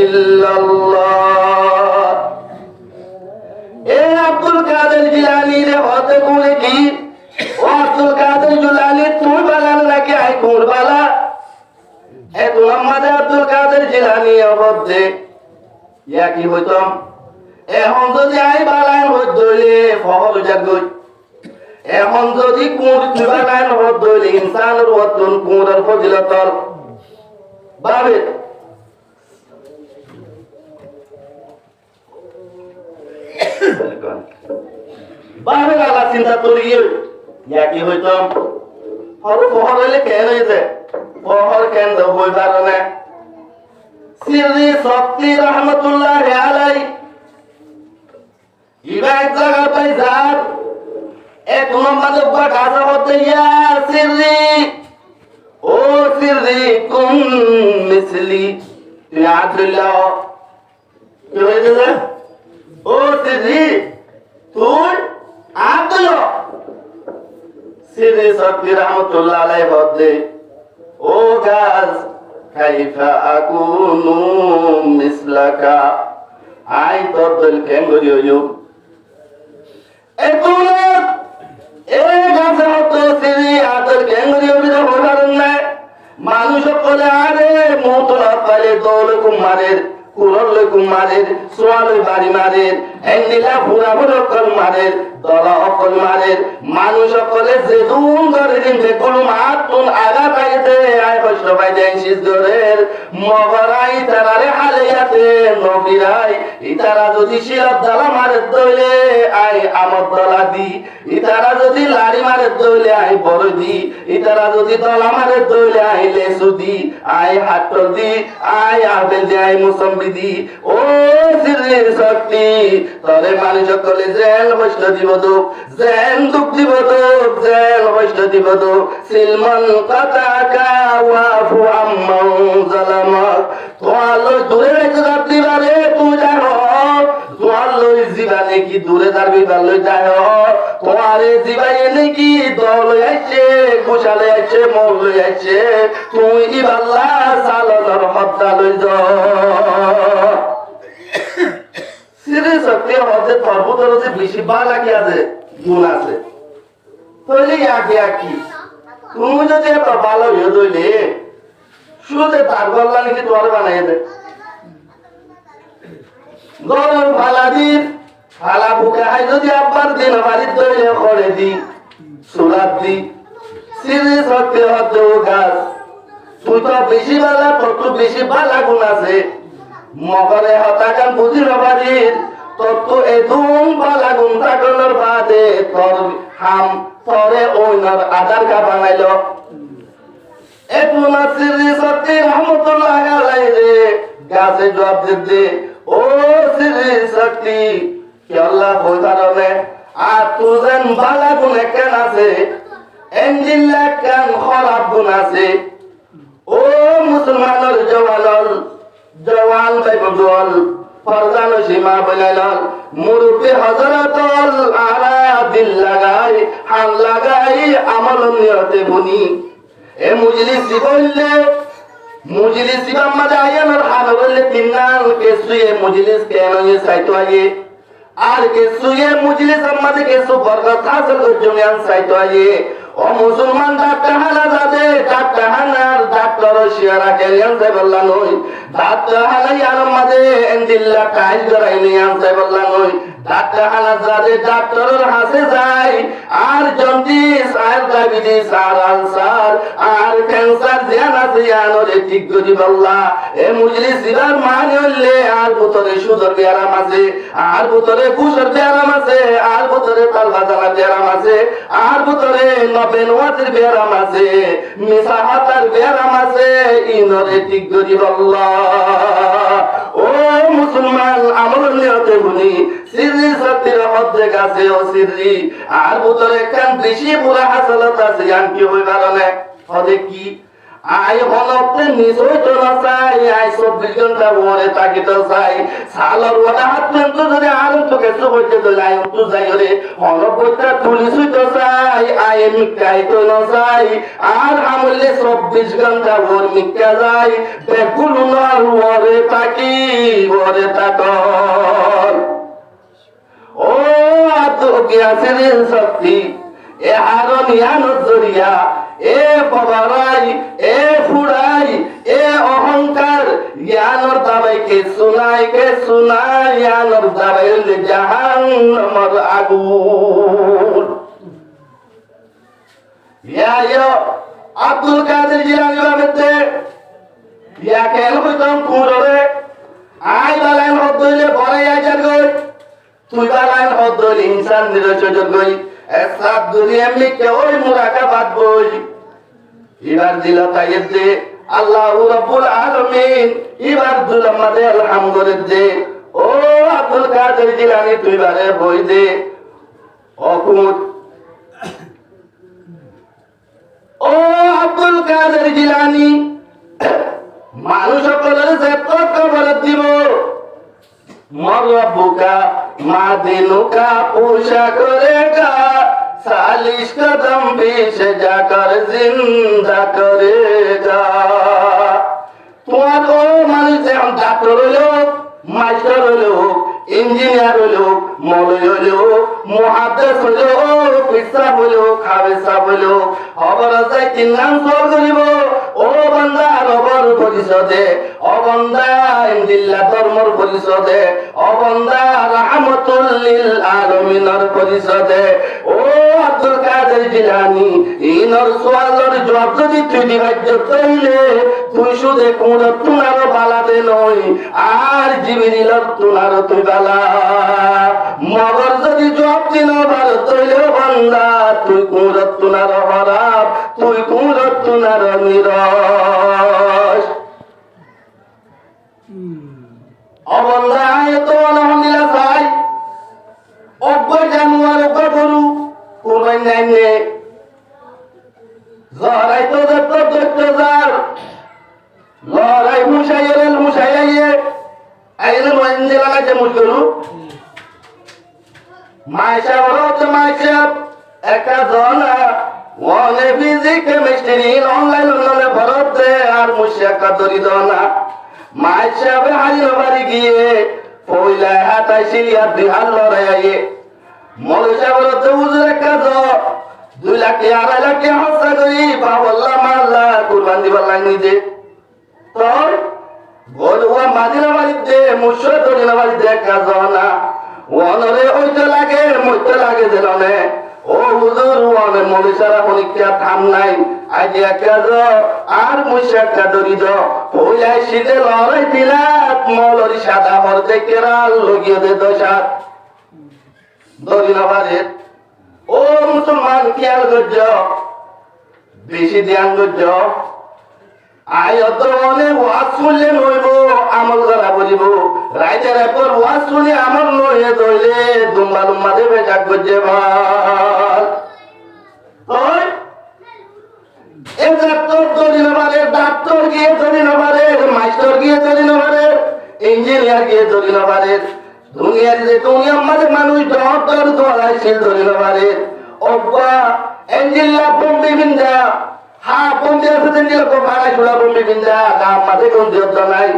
इल्लल्लाह ए अब्दुल कादिर जिलानी रे होते गुने की ओ अब्दुल कादिर जिलानी तू बाला लगे आई गुण बाला ए तू मोहम्मद अब्दुल कादिर जिलानी अबदे या की হইতম এখন যদি আই বালান হইতলে ফহল জাগই এখন যদি কোন দিবানান হদল ইনসানের ওয়াতুন কোনের ফজিলতর বাবে বাবে আল্লাহ চিন্তা করিয়ে ইয়া কি হইতম হরু ফহর হইলে কেন হইছে ফহর কেন হই পারনে সিররি সফি রহমাতুল্লাহ আলাই ইবাদ জায়গা পাই জাত এক মোহাম্মদ আব্বা কাজা হতে ইয়া সিররি ও সিররি কুম মিসলি ইয়া আব্দুল্লাহ কি হইছে ও সিররি তুই আব্দুল্লাহ সিররি সফি রহমাতুল্লাহ আলাইহি হতে ও গাজ কাইফা আকুনু মিসলাকা আই তদল কেঙ্গরিও একুলত এ গাছে হতো সিরি আদর কেঙ্গরিও বিদ হইবারন না মানুষ কলে আরে মুতলা পালে দৌল কুমারের কুরল কুমারের সোয়াল বাড়ি মারের এন্ডিলা পুরা পুরো কল মারের দলা অকল মারের মানুষ কলে যে দুন ধরে দিন দেখল মাতুন আগা পাইতে আয় কষ্ট পাইতে শীষ ধরের মগরাই তারারে হালেয়াতে নবিরাই ইতারা যদি শিরব দলা মারে দইলে আই আমদ দলা দি ইতারা যদি লাড়ি মারে দইলে আই বড় দি ইতারা যদি দলা মারে দইলে আই লেসু দি আই হাটল দি আই আপেল দি আই মুসম্বি দি ও সিরির শক্তি তরে মানুষ কলে জেল বৈষ্ণ দিব দুঃখ জেন দুঃখ দিব দুঃখ জেল বৈষ্ণ দিব দুঃখ সিলমন কাতাকা ওয়াফু আম্মান জালামাক তোয়ালো দূরে রেখে যাবি বারে তুই যাও তোয়ালো জীবানে কি দূরে যাবি বালে যাও তোয়া তোমারে জিবাই নাকি দল আইছে কুশালে আইছে মৌল আইছে তুই ইবাল্লা সালনের হত্যা লই যাও সিরে সত্যি হতে পর্বতের যে বেশি বালা কি আছে গুণ আছে তাহলে আগে কি তুমি যদি এত ভালো হয়ে দইলে শুধু তার গল্লা নাকি তোমার বানাই দে গরম ফালা দিন ফালা বুকে হাই যদি আব্বার দিন বাড়ির দইলে করে দি সুলাদ দি সিরে সত্যি হতে গাছ তুই তো বেশি বালা তোর তো বেশি বালা গুণ আছে মগরে হতাকান বুঝির বাড়ির তোর তো এদুম বালা গুণ থাকানোর বাদে তোর হাম তরে ওইনার আধার কার্ড বানাইল একটু নাসিরি সত্যি রহমতুল্লাহ আলাইহি গাছে জবাব দিতে ও সিরি সত্যি কি আল্লাহ কই কারণে আর তুজেন বালা গুণ কেন আছে এন্ডিল্লা কেন খারাপ গুণ আছে ও মুসলমানের জওয়ান ভাই বদল ফরজানো সীমা বলাইলাল মুরুবি হযরতল আলা দিল লাগাই হাল লাগাই আমল নিয়তে বুনি এ মুজলিসি বললে মুজলিসি বাম্মা জায়ানার হাল বললে তিননাল কে সুয়ে মুজলিস কেন ये সাইতো আয়ে আর কে সুয়ে মুজলিস আম্মাদে কে সু বরকত হাসিল জমিয়ান সাইতো আয়ে ও মুসলমান ডাক্তার হালা যাবে ডাক্তার হানার ডাক্তার শিয়ারা কেলিয়ান সাইবল্লা নই ডাক্তার হালাই আলমাদে এন্দিল্লা কাইল করাই নিয়ান সাইবল্লা নই ডাক্তার হালা যাবে ডাক্তারের হাসে যায় আর জন্ডিস আর ডায়াবেটিস আর আলসার আর ক্যান্সার জিয়ান আছে ইয়ানরে ঠিক করি বল্লা এ মুজলিস ইবার মানে হইলে আর ভিতরে সুদর ব্যারাম আছে আর ভিতরে কুশর ব্যারাম আছে আর ভিতরে তালবাজানা ব্যারাম আছে আর ভিতরে বেনওয়াতের ব্যারাম আছে মিসাহাতার ব্যারাম আছে ইনরে ঠিক করি বল্লা ও মুসলমান আমল নিয়তে গুনি সিররি সত্যির অর্ধেক আছে ও সিররি আর ভিতরে কান বেশি পুরা হাসলত আছে আন কি হই কারণে হবে কি আই হলতে নিশ্চয় তো না চাই আই 24 ঘন্টা ওরে তাকিত চাই সালার ওটা হাত পর্যন্ত যদি আর তো কিছু হইতে দিলে আই তো যাই রে হলবটা তুলিসই তো চাই আই মিকাই তো না চাই আর আমলে 24 ঘন্টা ওর মিকা যাই বেকুল নার ওরে তাকি ওরে তাকর ও আতো গিয়াসের শক্তি এ হারন ইয়ানত জরিয়া এ বাবারাই এ ফুড়াই এ অহংকার ইয়ানোর দাবাই কে সুনাই ইয়ানোর দাবাই হইলে জাহান্নামের আগুন ইয়া আব্দুল কাদের জিলানী বাবেতে ইয়া কেন হইতাম কুররে আই বালাইন হদইলে বড় আইজার গই তুই বালাইন হদইলে ইনসান নিরচজর গই এসাব দুনিয়া মিকে ওই মুরাকাবাত বই এবার দিল তাইয়ের দে আল্লাহু রাব্বুল আলামিন এবার দুল আমাদের আলহামদুলিল্লাহ দে ও আব্দুল কাদের জিলানী তুই বারে বই দে অকুত ও আব্দুল কাদের জিলানী মানুষ সকলের যে কবর দিব মরবুকা মা দিনুকা पूछा करेगा सालिश कदम पीछे जाकर जिंदा करेगा তোমার ও মানুষ যে ডাক্তার হলো মাস্টার হলো ইঞ্জিনিয়ার হলো মৌলভী হলো মুহাদ্দিস হলো পিসাব হলো খাবেসাব হলো খবর যাই তিন নাম সব করিব ও বান্দা রবর পরিষদে ও বান্দা ইন্দিল্লা ধর্মর পরিষদে ও বান্দা রাহমাতুল লিল আলামিনের পরিষদে ও আব্দুল কাদের জিলানী ইনর সোয়ালের জবাব যদি তুই দিবাজ্য কইলে তুই শুধু কোন তুনার বালাতে নই আর জিবরিলের তুনার তুই বালা মগর যদি জবাব দিন ভালো তৈলে বান্দা তুই কোন তুনার হরাব তুই কোন তুনার নিরস অবন্দা তো আলহামদুলিল্লাহ ভাই অব্বর জানুয়ার অব্বর গরু কোরবান নাইনে জহরাই তো দত্ত দত্তজার লড়াই মুশাইরেল মুশাইয়ে আইলে মঞ্জিলা লাগে মুশগরু মাইশা বড় মাইশা আর মুশিয়াকা দরিদ না মাই সাহেব হারিয়ে বাড়ি গিয়ে পয়লা হাতায় সিলিয়ার দিহাল লড়াইয়ে মৌলী সাহেবের তো হুজুর কাজ 2 লাখ 2.5 লাখ হস্তা করি বাবল্লা মাল্লা কুরবান দিবার লাগ নিজে তোর বলুয়া মাদিনা বাড়িতে মুশিয়া দরিনা বাড়িতে কাজ না ওনরে ওইটা লাগে মইতে লাগে দেলনে ও হুজুর ওনে মৌলী সারা পরীক্ষা থাম নাই আজ কাজ আর মুশিয়াকা দরিদ পয়লা শীতে লড়াই দিলা মৌলরি সাদা হরতে কেরাল লগিয়ে দে দশাত দরিনা বাড়ি ও মুসলমান খেয়াল করছ বেশি ধ্যান করছ আয়ত অনেক ওয়াজ শুনলে নইব আমল করা বলিব রাইতের এরপর ওয়াজ শুনে আমল নইয়ে দইলে দুম্বা দুম্বা দেবে কাজ করছে ভাল ওই এই ডাক্তার দরিনা বাড়ি ডাক্তার গিয়ে দরিনা বাড়ি মাস্টার গিয়ে দরিনা বাড়ি ইঞ্জিনিয়ার গিয়ে দরিনা বাড়ি দুনিয়ার যে দুনিয়ার মাঝে মানুষ ডক্টর দোয়াইছিল দরিনা বাড়ি অব্বা এঞ্জিল্লা বম্বে বিন্দা হা বম্বে আছে এঞ্জিল্লা কো ভাড়া ছুড়া বম্বে বিন্দা কাম মাঝে কোন দিয়ত নাই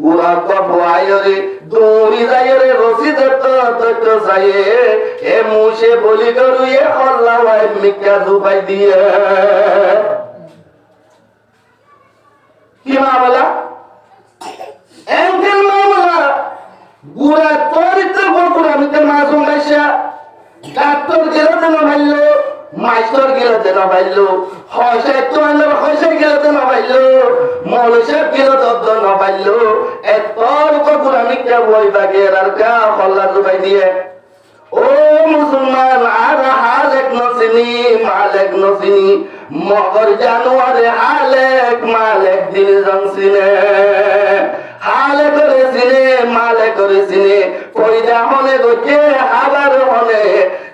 গুড়া কো বয়াইরে দৌড়ি যাইরে রসি দত্ত দত্ত যাইয়ে এ মুশে বলি করু এ আল্লাহ ওয়াই মিকা দুবাই দিয়ে কি মামলা এঙ্গেল মামলা গুড়া তরিত বকুড়া মিতে মাসুম গাইসা ডাক্তার গেল দেন ভাইলো মাস্টার গেল দেন ভাইলো হয়সা তো আনলো হয়সা গেল দেন ভাইলো মৌলী সাহেব গেল দদ্দ ন ভাইলো এত বকুড়া মিতে বই বাগের আর কা হল্লা দুবাই দিয়ে ও মুসলমান আর হালেক নসিনি মালেক নসিনি মগর জানুয়ারে হালেক মালেক দিন জংসিনে হালে করে সিনে মালে করে সিনে কইদা হনে গোকে আবার হনে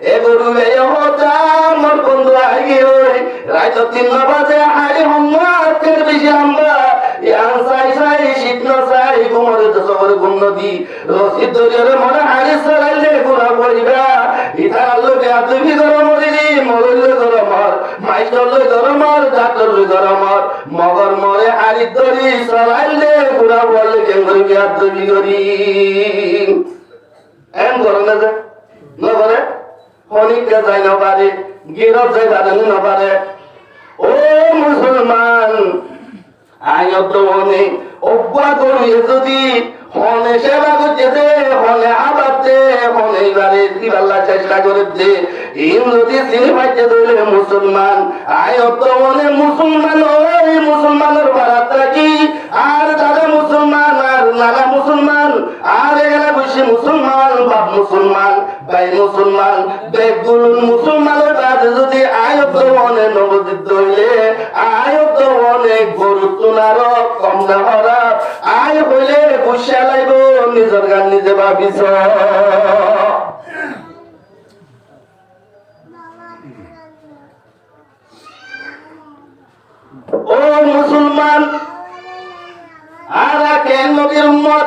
এ গরু এই হতা মোর বন্ধু আগে ওই রাত 3 বাজে হাড়ি হম্মাতের বেশি আমরা ইয়ান সাই সাই শীত না সাই ঘুমরে তো সবর গুণ নদী রশিদ দরিয়ারে মনে হাড়ি সরাইলে গুড়া পড়িবা ইথা লোকে আতুবি গরম মরিনি মরলে গরমর মাইস্টার লই গরমর ডাক্তার লই গরমর মগর মরে হাড়ি দরি সরাইলে গুড়া বললে কেন করিবি আতুবি করি এম করো না যে না করে হনিকা যাই না পারে গিরত যাই জানেন না পারে ও মুসলমান আয়ত হনে অব্বা করিয়ে যদি হনে সেবা করছে হনে আবাদে হনে এবারে দিবাল্লা চেষ্টা করছে ইন যদি চিনি পাইতে ধরলে মুসলমান আয়ত হনে মুসলমান ওই মুসলমানের বারাত থাকি আর দাদা মুসলমান আর নানা মুসলমান আর এখানে বসে মুসলমান বাপ মুসলমান ভাই মুসলমান বেগুল মুসলমানের বাদে যদি আয়ত হনে নবদিত ধরলে আয়ত হনে গুরুত্ব নার কম না হরা আয় হইলে গুসা লাইব নিজের গান নিজে ভাবিস ও মুসলমান আর কেন নবীর উম্মত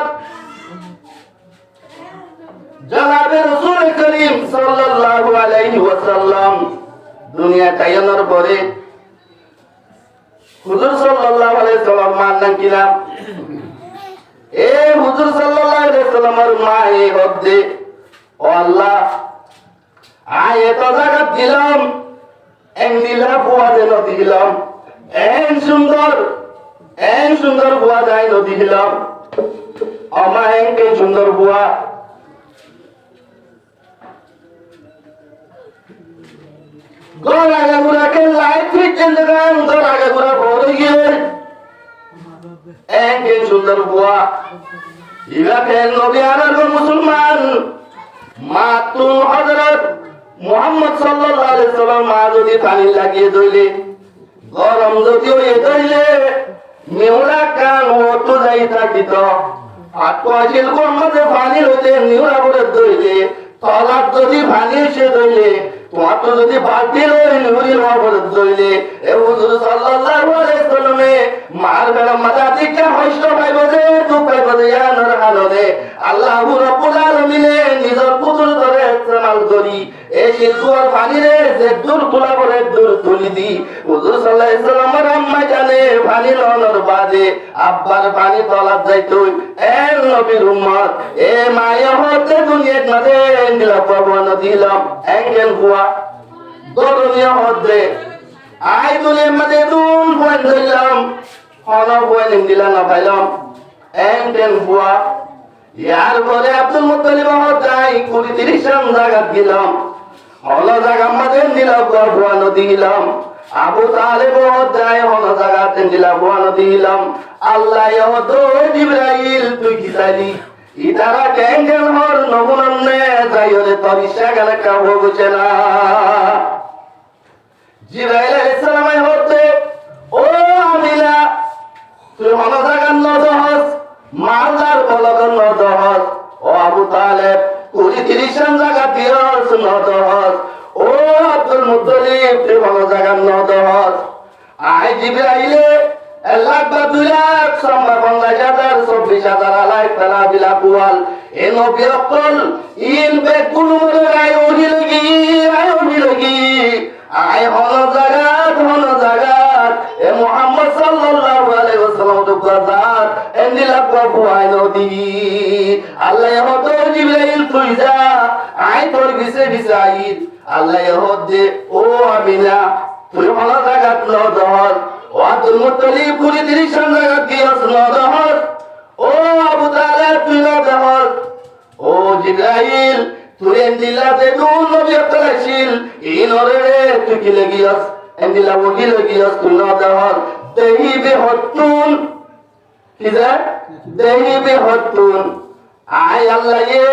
জনাবে রাসূল করিম সাল্লাল্লাহু আলাইহি ওয়াসাল্লাম দুনিয়া কায়ানোর পরে হুজুর সাল্লাল্লাহু আলাইহি সাল্লাম মানলেন কিনা এ হুজুর সাল্লাল্লাহু আলাইহি সাল্লামের মা এই হদ্দে ও আল্লাহ আয় এত জায়গা দিলাম এন দিলা বুয়া দেন দিলাম এন সুন্দর বুয়া দেয় দিলাম আমা এনকে সুন্দর বুয়া গলাগা গুড়াকে লাইট ফিটেন দেন গলাগা গুড়া পড়ে গিয়ে এনকে সুন্দর বুয়া ইবাকে নবী আনার মুসলমান মাতুন হযরত মুহাম্মদ সাল্লাল্লাহু আলাইহি সাল্লাম মা যদি পানি লাগিয়ে দইলে গরম যদি হয়ে দইলে নিউরা কান ওতো যাই থাকিত আত্মাশীল গরমে পানি হইতে নিউরা করে দইলে তলাত যদি পানি এসে দইলে তোমার তো যদি বালতি লই নিউরি হওয়া করে দইলে এ হুজুর সাল্লাল্লাহু আলাইহি সাল্লামে মার বেলা মাথা দিকে হইষ্ট পাইব যে দুঃখ পাইব যে ইয়ানার হালনে আল্লাহু রাব্বুল আলামিনে নিজের পুতুল ধরে ইস্তেমাল করি এই শিলকুয়ার পানি রে যে দূর তোলা বলে দূর তুলি দি হুজুর সাল্লাল্লাহু আলাইহি সাল্লামের আম্মা জানে পানি লওয়ানোর বাদে আব্বার পানি তলাত যাইতো এ নবীর উম্মত এ মায়া হতে দুনিয়ার মাঝে দিলা ভগবান দিলাম এঙ্গেল হুয়া দরনীয় হতে আই দুনিয়ার মাঝে দুন পয়েন্ট দিলাম হন পয়েন্ট দিলা না পাইলাম এঙ্গেল হুয়া ইয়ার পরে আব্দুল মুত্তালিব হতাই 20-30 রান জায়গা গেলাম হল জায়গা মাঝে দিলা ভগবান দিলাম আবু তালেব হতাই হল জায়গাতে দিলা ভগবান দিলাম আল্লাহ হতো জিবরাইল তুই কি চাইলি ইতারা কেঙ্গেল হর নবুনন্নে যাইরে তরিশা গানে কাব গুছে না জিবরাইল আলাইহিস সালাম হতে ও আমিনা তুই হল জায়গা নদহস মালদার বলগন নদহস ও আবু তালেব 20-30 রান জায়গা দিয়স নদহস ও আব্দুল মুত্তালিব তুই হল জায়গা নদহস আই জিবরাইলে 1,00,000 সম্ভা 50,000 24,000 আলাই ফেলা বিলা কুয়াল এ নবী অকল ইন বে কুলুমরে আই ওহি লগি আই হন জাগাত এ মুহাম্মদ সাল্লাল্লাহু আলাইহি ওয়াসাল্লাম তো গাজাত এন্দিলা কবু আই নদী আল্লাহ হতো জিবরাইল তুই যা আই তোর বিছে আইত আল্লাহ হদে ও আমিনা তুই হন জাগাত নদহর ও আব্দুল মুত্তালিব 20-30 রান জায়গা দিয়স নদহর ও আবু তালেব তুই নদহর ও জিবরাইল তুই এন্দিলাতে দুন নবী অকলাইছিল ইনরে তুই কি লাগিয়াস এন্দিলা ওহি লাগিয়াস তুই নদহর দেহি বে হতুন কি যা দেহি বে হতুন আই আল্লাহ এ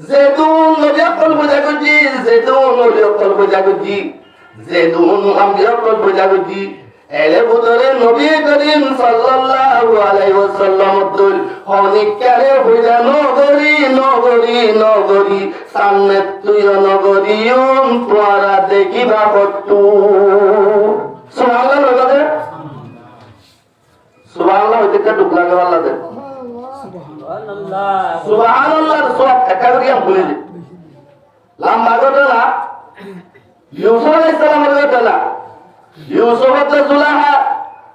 জেদুন নবী অকল বুঝা গজি জেদুন নবী অকল বুঝা গজি জেদুন আমি অকল বুঝা গজি এলে বুতরে নবী করিম সাল্লাল্লাহু আলাইহি ওয়াসাল্লাম দুল হনিকারে হইলা নগরী সামনে তুই নগরীয়ম তোরা দেখিবা কতু সুবহানাল্লাহ বলে সুবহানাল্লাহ হইতে কা টুকলা কে আল্লাহ দে সুবহানাল্লাহ সব একা করিয়া ভুলে লম্বা ঘটনা ইউসুফ আলাইহিস সালামের ঘটনা ইউসুফ হতে জুলাহা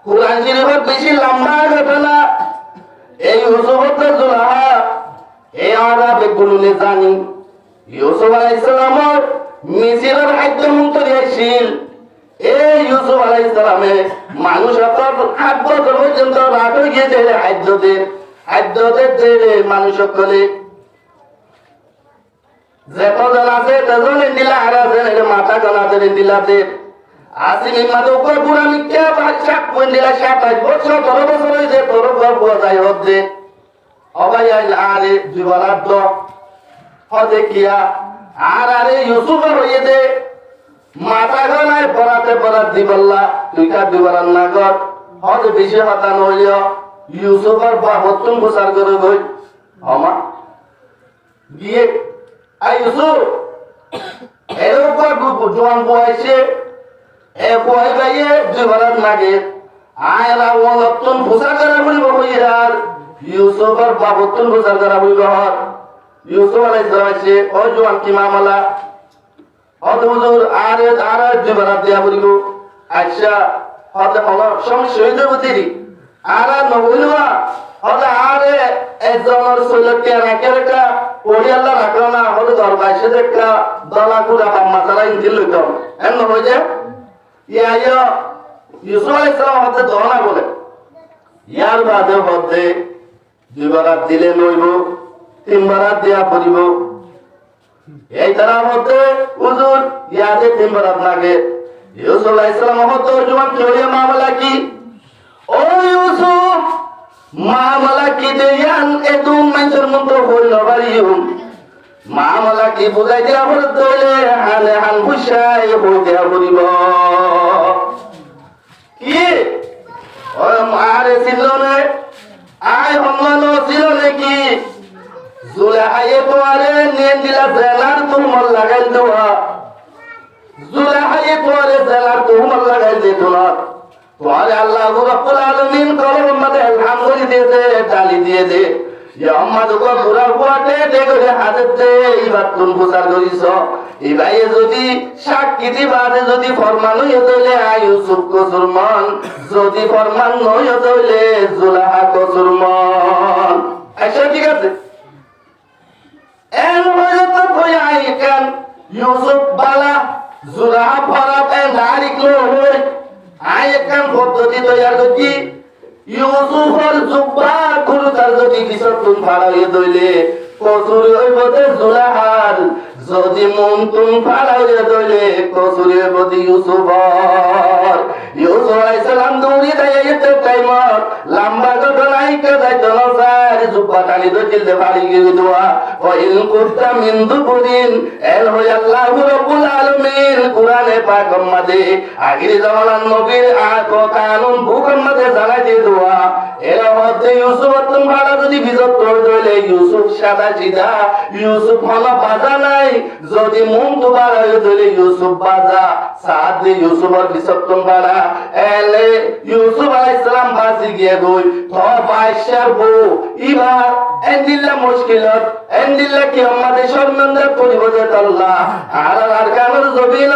কুরআন শরীফের বেশি লম্বা ঘটনা এই ইউসুফ হতে জুলাহা এই আরবে গুলোনে জানি ইউসুফ আলাইহিস সালাম মিসরের খাদ্য মন্ত্রী ছিল এই ইউসুফ আলাইহিস সালামে মানুষ অত 8 বছর পর্যন্ত রাত হয়ে গিয়েছে খাদ্যদের দেরে মানুষ সকলে যতজন আছে ততজন দিলা আর মাথা গলাতে দিলাতে আসিমি মাদক পুরা মিথ্যা ভাষা কোন দিলা 27 বছর 13 বছর হইছে তোর গর্ব যায় হচ্ছে অবাই আরে জীবনার্থ হদে কিয়া আরে ইউসুফ হইছে মাথা গলায় বরাত দিবল্লা তুই কা দিবারান না গত হদে বেশি হতান হইল ইউসুফের বাহতুন গোসার করে গই আমা গিয়ে আই ইউসুফ এরকম জোয়ান বয়সে এ বয় গায়ে জীবনাত লাগে আয়রা ওলতুন গোসার করে বলিব হইয়ার ইউসুফের বাহতুন গোসার করে বলিব হর ইউসুফ আলাইহিস সালাম আছে ও জোয়ান কি মামলা হদ হুজুর আরে জীবনাত দিয়া বলিব আচ্ছা হদ হলো সমস্যা হইতে বুঝিরি আরা নবুলবা হদ আরে একজনের সৈলটিয়া রাখের একটা ওড়িয়াল্লা রাখলো না হদ দরবাইছে একটা দলা কুড়া বাম্মা তারা ইঞ্জিল লইত এমন হয়ে যায় ইয়া ইউসুফ আলাইহিস সালাম হতে দহনা বলে ইয়ার বাদে হতে দুইবারাত দিলে নইব তিনবারাত দেয়া পড়িব এই তারা হতে হুজুর ইয়াতে তিনবারাত লাগে ইউসুফ আলাইহিস সালাম হতে জুয়ান চড়িয়া মামলা কি ও ইউসুফ মামলা কি দেয়ান এদু মানুষের মতো হইল বাড়িউম মামলা কি বুঝাই দিয়া হল দইলে হানে হান বুঝাই হই দিয়া বলিব কি ও আরে ছিল নে আয় হমলানো ছিল নাকি জুলাহায়ে তোরে নিয়ে দিলা জেলার তুমল লাগাই দেওয়া জুলাহায়ে তোরে জেলার তুমল লাগাই দে তোলা তোরে আল্লাহ রাব্বুল আলামিন কলম মধ্যে আলহামদুলিল্লাহ দিয়েছে ডালি দিয়ে দে ইয়া আম্মা দুগো পুরা বুয়াতে দে করে হাজত দে ইবাত তুন বুসার করিস এই ভাই যদি সাক্ষী দিবারে যদি ফরমান হইয়া তৈলে ইউসুফ কসুরমান, যদি ফরমান নইয়া তৈলে জুলাহা কসুরমান। আচ্ছা ঠিক আছে, এন হইয়া তো কই আইকান ইউসুফ বালা জুলাহা ফরাব এন দারিক লো হই আইকান পদ্ধতি তৈয়ার করছি। ইউসুফের জুব্বা কুরতার যদি বিসর্জন ফাড়াইয়া দইলে কসুরি হইবতে জুলাহার, যদি মন তুম ফাড়াইয়া দইলে কসুরি হইবতে ইউসুফর। ইউসুফ আলাইহিস সালাম দৌড়ি দাইতে টাইমত লম্বা ঘটনাই কে যাইতো না স্যার, জুব্বা টানি দইতে ফাড়ি গিয়ে দোয়া ও ইন কুত্তা মিন দুবুরিন এল হই আল্লাহু রাব্বুল আলামিন। কুরআনে পাক মাঝে আগের জামানার নবীর আক কানুন বুকম মাঝে জানাই দিয়ে দোয়া এর মধ্যে ইউসুফ তুম ফাড়া যদি বিজত করে দইলে ইউসুফ সাদা সিধা, ইউসুফ হলো বাজা নাই, যদি মন তো বাড়াই দইলে ইউসুফ বাজা সাদ দিয়ে ইউসুফের বিসর্জন বাড়া এলে ইউসুফ আলাইহিস সালাম বাজি গিয়ে গই তো বাইশার বউ ইবার এন্দিল্লা মুশকিলত এন্দিল্লা কি আমাদের শর্মিন্দা করিব যে আল্লাহ আর কানের জবিন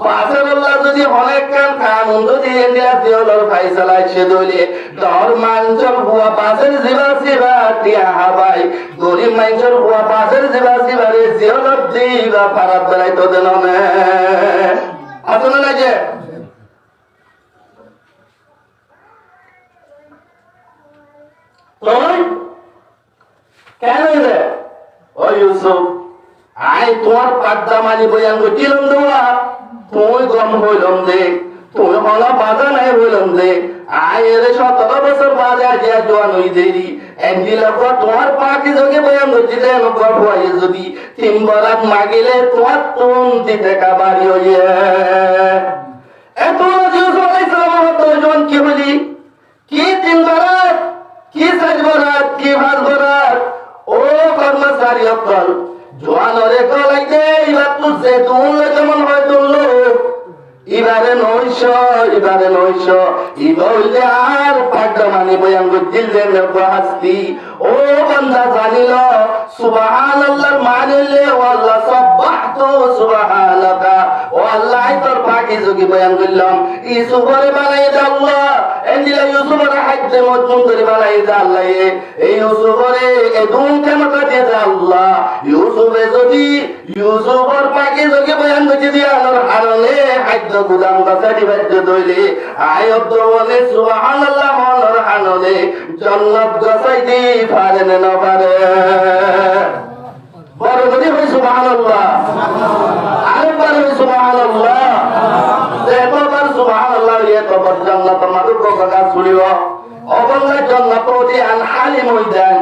বাজার আল্লাহ যদি অনেক কান কানুন যদি এন্দিলা দিওলর ফাইসালা সে দইলে দর মানচর বুয়া বাজার জিবা জিবা টিয়া হাবাই গরিব মানচর বুয়া বাজার জিবা জিবা রে জিওলর দিবা পারাত বেলাই তো দেন না আসলে না যে তোই কেন রে ও ইউসুফ আই তোমার পাড্ডা মানি বয়ান গটিলম দেওয়া তুই গম হইলম দে, তুই হলা বাজা নাই হইলম দে। আই এর 17 বছর বাজা দিয়া জোয়ান হই দেরি এন্ডিলা কো তোমার পাকি জগে বয়ান গটিলে নকর হই যদি তিন বরাত মাগিলে তোমার তুন দিতে কাবারি হইয়ে এত ইউসুফ আলাইহিস সালাম তো জন কি বলি কি তিন বরাত কি 7 বরাত কি 5 বরাত ও কর্মচারী অকল জোয়ান রে গলাই দে ইবা তু যে তুল কেমন হয় তুল ইবারে নইশ ইবা হইলে আর পাগলা মানি বয়ান দিল দে হাসতি ও বান্দা জানিল সুবহানাল্লাহর মানিলে আল্লাহ সাব্বাহতু সুবহানাকা ও আল্লাহ তোর পাকি যোগী বয়ান করলাম ইউসুফরে বানাই দে আল্লাহ এন্দিলা ইউসুফরে হাইতে মজমুন করে বানাই দে আল্লাহ এই ইউসুফরে এদুন কেমন কাটে দে আল্লাহ ইউসুফে যদি ইউসুফর পাকি যোগী বয়ান করে দিয়া আনার হারলে হাইতে গুদাম গাছাটি বাজে দইলে আয়াত বলে সুবহানাল্লাহ মনর হানলে জান্নাত গাছাই দি পারেন না পারে বড় যদি হয় সুবহানাল্লাহ আরেকবার হয় সুবহানাল্লাহ যেবার সুবহানাল্লাহ এতবার জান্নাত মাদুক গাছ ফুলিব অবল্লা জান্নাত ওদি আন হালি ময়দান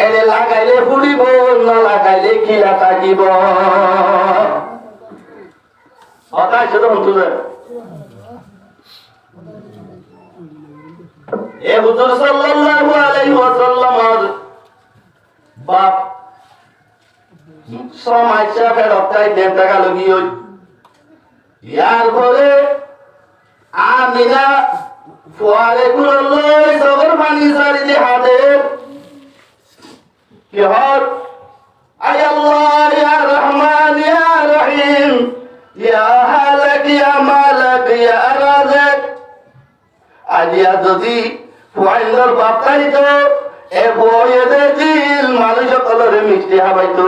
এলে লাগাইলে ফুলিব না লাগাইলে কিলা থাকিব কথাই শুধু শুনতে এ হুজুর সাল্লাল্লাহু আলাইহি ওয়াসাল্লাম বাপ সমাজা ফেরতাই দেন টাকা লগি হই ইয়ার পরে আমিনা ফুয়ারে কুললই সবর পানি সারি দি হাতে কি হর আয় আল্লাহ ইয়া রহমান ইয়া রহিম ইয়া হালাক ইয়া মালাক ইয়া রাযাক আলিয়া যদি ফুয়াইন্দর বাপটাই তো এ বয়ে দে দিল মানুষ কলরে মিষ্টি হাবাইতো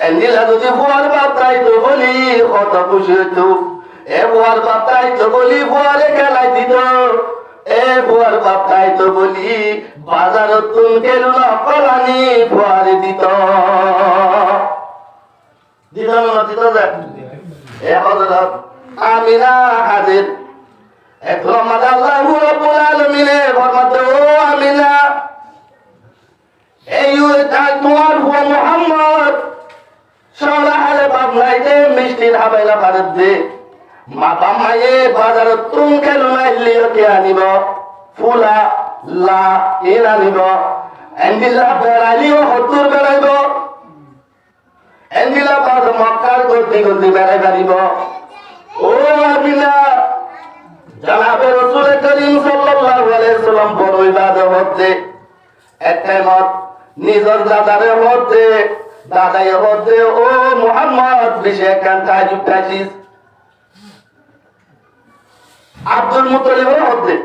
এন্দিলা যদি ফুয়ার বাপটাই তো বলি কত খুশি হইতো এ ফুয়ার বাপটাই তো বলি ফুয়ারে খেলাই দিত এ ফুয়ার বাপটাই তো বলি বাজারত তুন কেলু না কলানি ফুয়ারে দিত দিত না দিত যে এ হযরত আমিনা হাজির এখন আমাদের আল্লাহু রাব্বুল আলামিনের ফরমাতে ও আমিনা এই তোমার হুয়া মুহাম্মদ সারা হালে বাপ নাই দে মিষ্টি হাবাইলা ভারত দে মা বামায়ে বাজারত তুম কেন নাইলিও কে আনিব ফুলা লা এর আনিব এন্দিলা বেড়াইলিও হতুর বেড়াইব এন্দিলা বাদ মক্কার গতি গতি বেড়াই পারিব ও আমিনা জানাবে রাসূল করিম সাল্লাল্লাহু আলাইহি সাল্লাম বড় ইবাদত হচ্ছে এক টাইমত নিজের দাদারে হচ্ছে দাদাই হদে ও মুহাম্মদ বিশে কান তাজুব তাজিজ আব্দুল মুত্তালিবের হদে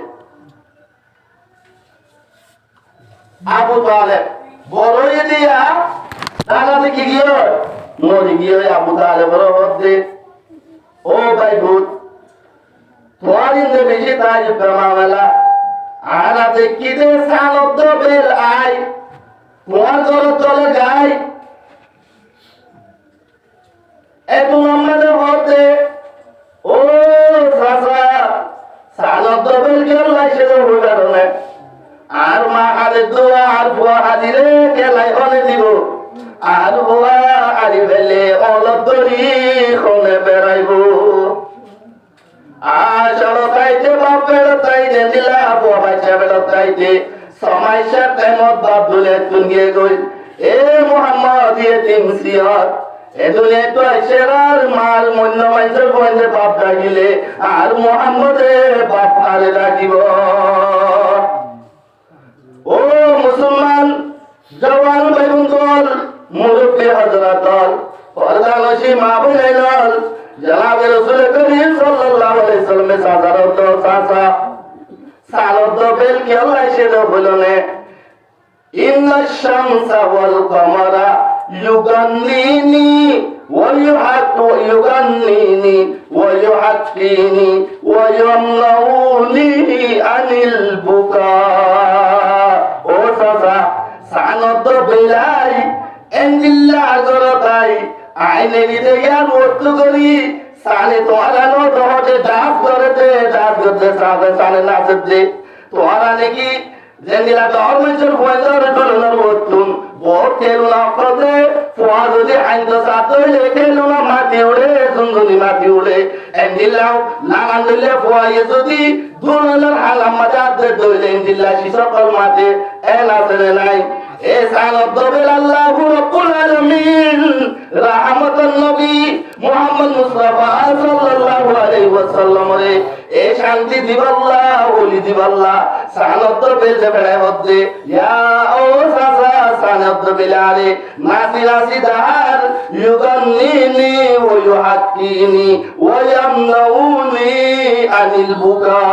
আবু তালেব বড়ই দিয়া দাদা দেখি গিয়ে মরি গিয়ে আবু তালেবের হদে ও ভাই ভূত তোমার ইন্দে বেশি তাজুব মামলা আনা দেখি দে সালদ বেল আই তোমার জলে চলে যায় এত আমাদের হতে ও চাচা সালদ বেল গেলাই সে হই কারণে আর মা আলে দোয়া আর বুয়া আদিরে গেলাই হলে দিব আর বুয়া আদি বেলে অলদ দরি খনে বেড়াইব আচড় তাইতে বাপ বেড়াইতে দিলা বুয়া বাচ্চা বেড়াইতে সমস্যা টাইমত বাপ দুলে তুঙ্গে গই এ মোহাম্মদ ইয়েতিম সিয়ত এ দুলে তো সেরার মার মন্য মানুষের বন্ধে বাপ ডাকিলে আর মোহাম্মদে বাপ হারে ডাকিব ও মুসলমান জওয়ান বেগুন দল মুরব্বী হযরতল পর্দানশী মা বোনেল জনাবে রাসূল করিম সাল্লাল্লাহু আলাইহি সাল্লামের সাজারত চাচা সালদ বেল কি আল্লাহ সেটা বলনে ইন্নাশ শামসা ওয়াল কমারা ইউগান্নিনি ওয়া ইউগান্নিনি ওয়া ইউহাক্কিনি ওয়া ইয়ামনাউনি আনিল বুকা ও সাজা সালদ বেলাই এন্দিল্লা গরতাই আইনে দিতে ইয়ার মৃত্যু করি সালে তোমারা নো দহতে ডাব করতে সাথে সালে নাচতে তোমারা নাকি জেন্দিলা ধর্মেশ্বর ভয়েন্দ্র টলনার বতুন বহুত খেলুনা করতে ফোয়া যদি আইন তো সাথে খেলুনা মাটি উড়ে সুন্দরী মাটি উড়ে এন্দিলাও নানান দিলে ফোয়াইয়ে যদি দুলনার হালাম মাঝে দইলে এন্দিল্লা শিসকল মাঠে এ নাচে নাই এ সালত দবেল আল্লাহু রাব্বুল আলামিন রাহমাতুন নবী মুহাম্মদ মুস্তাফা সাল্লাল্লাহু আলাইহি ওয়াসাল্লাম রে এ শান্তি দিবাল্লাহ ওলি দিবাল্লাহ সালত দবেল জেবড়ে হদে ইয়া ও সাসা সালত দবেল আলে নাসি নাসি দার ইউগান্নিনি ওয়া ইউহাক্কিনি ওয়া ইয়ামনাউনি আনিল বুকা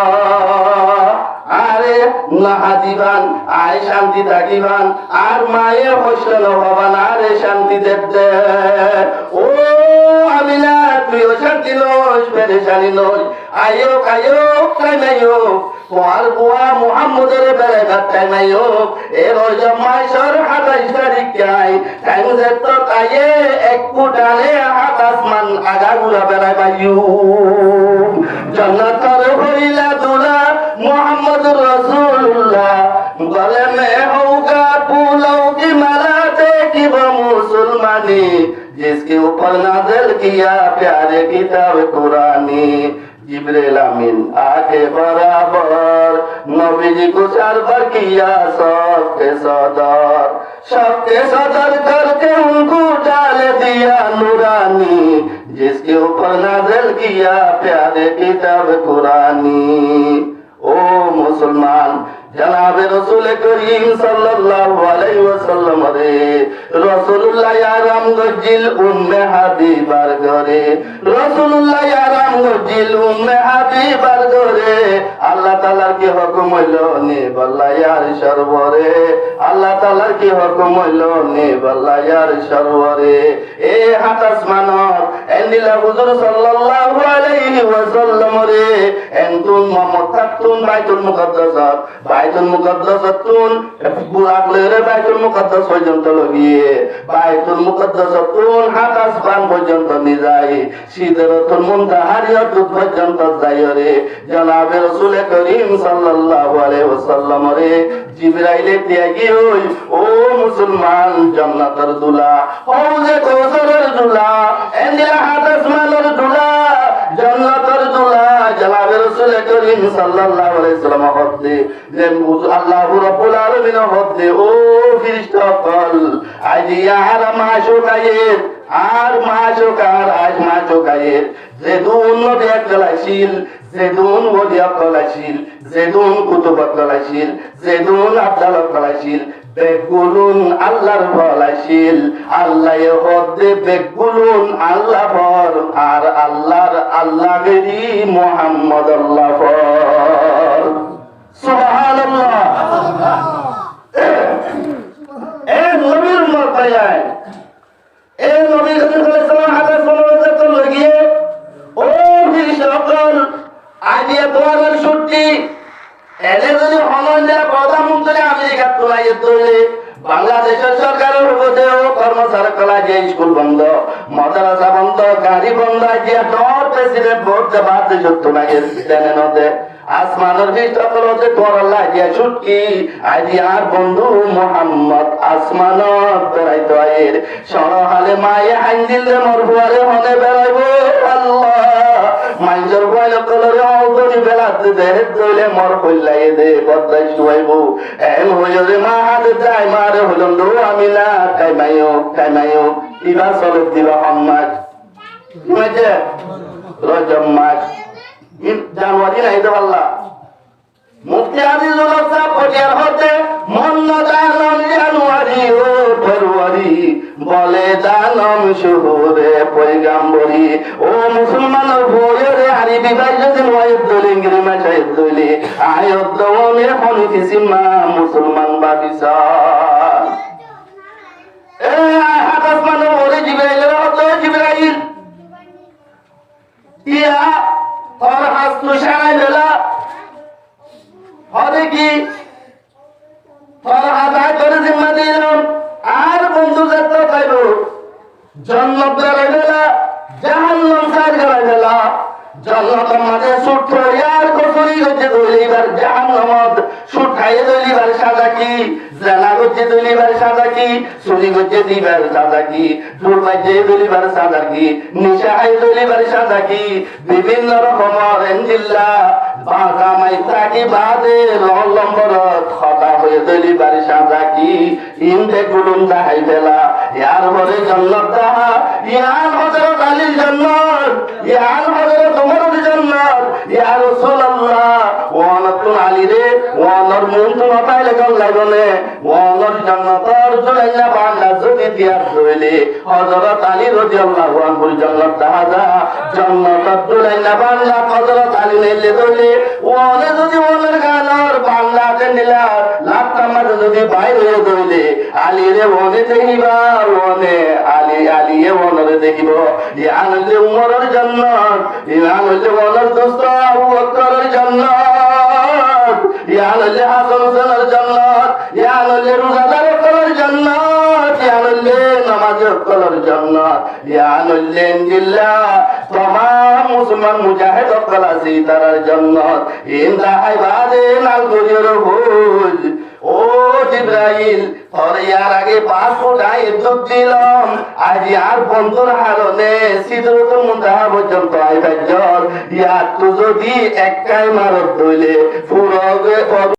আরে নাহা দিবান আয় শান্তি থাকিবান আর মায়ের হোসেন হবান আরে শান্তি দেবদে ও আমিনা তুইও শান্তি নস পেরেশানি নস আয়ো আয়ো কাইমাইও তোমার বুয়া মুহাম্মদের বেড়ে কাটাইমাইও এ রোজ মাসর 28 তারিখ আই টাইম যেত আয়ে এক ফুটালে আকাশমান আগাগুলা বেড়াইবাইও জান্নাতের হইলা দুলা मोहम्मद रसूलुल्लाह गले में होगा फूलों की माला देखी वो मुसलमानी जिसके ऊपर नाज़िल किया प्यारे किताब कुरानी जिब्रील अमीन आके बराबर नबी जी को सरवर किया सबके सदर करके उनको डाल दिया नूरानी जिसके ऊपर नाज़िल किया प्यारे किताब कुरानी ও মুসলমান জনাবে রাসূল করিম সাল্লাল্লাহু আলাইহি ওয়াসাল্লাম রে রাসূলুল্লাহ আরাম গজিল উম্মে হাবিবার ঘরে রাসূলুল্লাহ আরাম গজিল উম্মে হাবিবার ঘরে আল্লাহ তাআলার কি হুকুম হইল নে বল্লায়ার সরবরে আল্লাহ তাআলার কি হুকুম হইল নে বল্লায়ার সরবরে এ হাত আসমানর এন্দিলা হুজুর সাল্লাল্লাহু আলাইহি ওয়াসাল্লাম রে এন্তুন মামতাতুন বাইতুল মুকাদ্দাসাত বাইতুল মুকাদ্দাসাতুন বুলাকলের বাইতুল মুকাদ্দাস পর্যন্ত লগিয়ে বাইতুল মুকাদ্দাসাতুন হাত আসমান পর্যন্ত নিয়ে যায় সিদরাতুল মুনতাহারিয়াত পর্যন্ত যায় রে জনাবে রাসূল করিম সাল্লাল্লাহু আলাইহি ওয়াসাল্লাম রে জিবরাইল ত্যাগী হই ও মুসলমান জান্নাতের দুলা হৌজে কৌসারের দুলা এন্দিলা হাত আসমানের দুলা জান্নাতের দুলা জনাবে রাসূল করিম সাল্লাল্লাহু আলাইহি ওয়াসাল্লাম হদে যে আল্লাহু রাব্বুল আলামিন হদে ও ফেরেশতা কল আজিয়া আর মাশুকায়ের আর মাশুকার আজ মাশুকায়ের যেদুন নবী আকলাশিল যেদুন ওলি আকলাশিল যেদুন কুতুব আকলাশিল যেদুন আব্দুল আকলাশিল বেগুলুন আল্লাহর ফলাশীল আল্লাহ হদে বেগুলুন আল্লাহ ফর আর আল্লাহ গেরি মুহাম্মদ আল্লাহ ফর সুবহানাল্লাহ এ নবীর মতায় এ নবী করিম সাল্লাল্লাহু আলাইহি ওয়াসাল্লাম লাগিয়ে ও বীর সকল আইডিয়া তোমার ছুটি এনে যদি হনলে প্রধানমন্ত্রী আমেরিকা তোলাই দইলে বাংলাদেশের সরকারের উপদেও কর্মচারীরা যে স্কুল বন্ধ মাদ্রাসা বন্ধ গাড়ি বন্ধ যে ডর প্রেসিডেন্ট ভোট দেবার দেশ তোলাই দেনে নদে আসমানের ভিতর হতে তোরলা যে ছুটকি আজি আর বন্ধু মোহাম্মদ আসমানত বেড়াইতো আয়ের সরহালে মায়ে হাইন দিলে মোর বুয়ারে হনে বেড়াইব আল্লাহ মাইজর বয়ল কলরে অলদনি বেলাতে দে দইলে মোর কইলাই দে বদাই শুয়াইব এম হইরে মা হাত যায় মারে হলম দো আমি না কাইমাইও ইবা চলে দিবা হম্মাদ মাঝে রজব মাস জানুয়ারি নাই তো আল্লাহ মুফতি আজিজুল হক পটিয়ার হতে মন্ন জানম জানুয়ারি ও ফেব্রুয়ারি বলে জানম শুহুরে পয়গাম্বরি ও মুসলমান ভোরে আরবি ভাই যদি ওয়াইদ দলে ইংরেজি ভাষায় দলে আয়াত দওনে হনিতি সিমা মুসলমান বাবিসা এ হাদাস মানে ওরে জিবরাইল হতে জিবরাইল ইয়া তোর হাসনু সারাই বেলা হবে কি তোর হাজার করে জিম্মা দিলাম আর বন্ধু যাত্র পাইব জন্নত বেড়াই বেলা জাহান্নাম সার গড়াই বেলা জন্নতের মাঝে সুট আর কচুরি হচ্ছে দলিবার জাহান্নামত সুট খাইয়ে দলিবার সাজা কি জানা করছে দলিবার সাজা কি চুরি করছে দিবার সাজা কি ফুল মাঝে দলিবার সাজা কি নিশা খাই দলিবার সাজা কি বিভিন্ন রকমের এনজিল্লা বাঁকা মাইতা কি বাদে লম্বরত খতা হয়ে দলিবার সাজা কি ইন্দে গুলুন দাহাই বেলা ইয়ার ভরে জন্নত দাহা ইয়ার হজরত আলীর জন্নত ইয়ার হজরত উমরের জন্নত ইয়া রাসূলুল্লাহ ওয়ানাতুন আলী রে ওয়ানার মুনতু নতাইলে গল লাগনে ওয়ানার জন্নতর জুলাইলা বান্দা যদি দিয়া দইলে হযরত আলী রাদিয়াল্লাহু আনহু জন্নত দাহাজা জন্নতর জুলাইলা বান্দা হযরত আলী নেলে দইলে ওয়ানে যদি ওয়ানার গানর বাংলাতে নিলা লাখটা মাঝে যদি বাইরে দইলে আলী রে ওয়ানে দেখিবা ওয়ানে আলী এ ওয়ানরে দেখিব ইয়ানলে উমরের জন্নত ইয়ানলে ওয়ানার দোস্ত আবু বকরের জন্নত ইয়ানলে হাসান হোসেনের জন্নত ইয়ানলে রোজাদার কলর জন্নত ইয়ানলে নামাজ কলর জন্নত ইয়ানলে ইনজিল্লাহ तमाम मुसलमान मुजाहिद कलासी तारार जन्नत इंदा इबादे नाल करियर भोज ও জিবরাইল তোর ইয়ার আগে 5 ফুট আয় দুধ দিলাম আজ আর বন্ধুর হারনে সিদরতুল মুনতাহা পর্যন্ত আই বাজ্জর ইয়া তো যদি একটাই মারত দইলে পুরো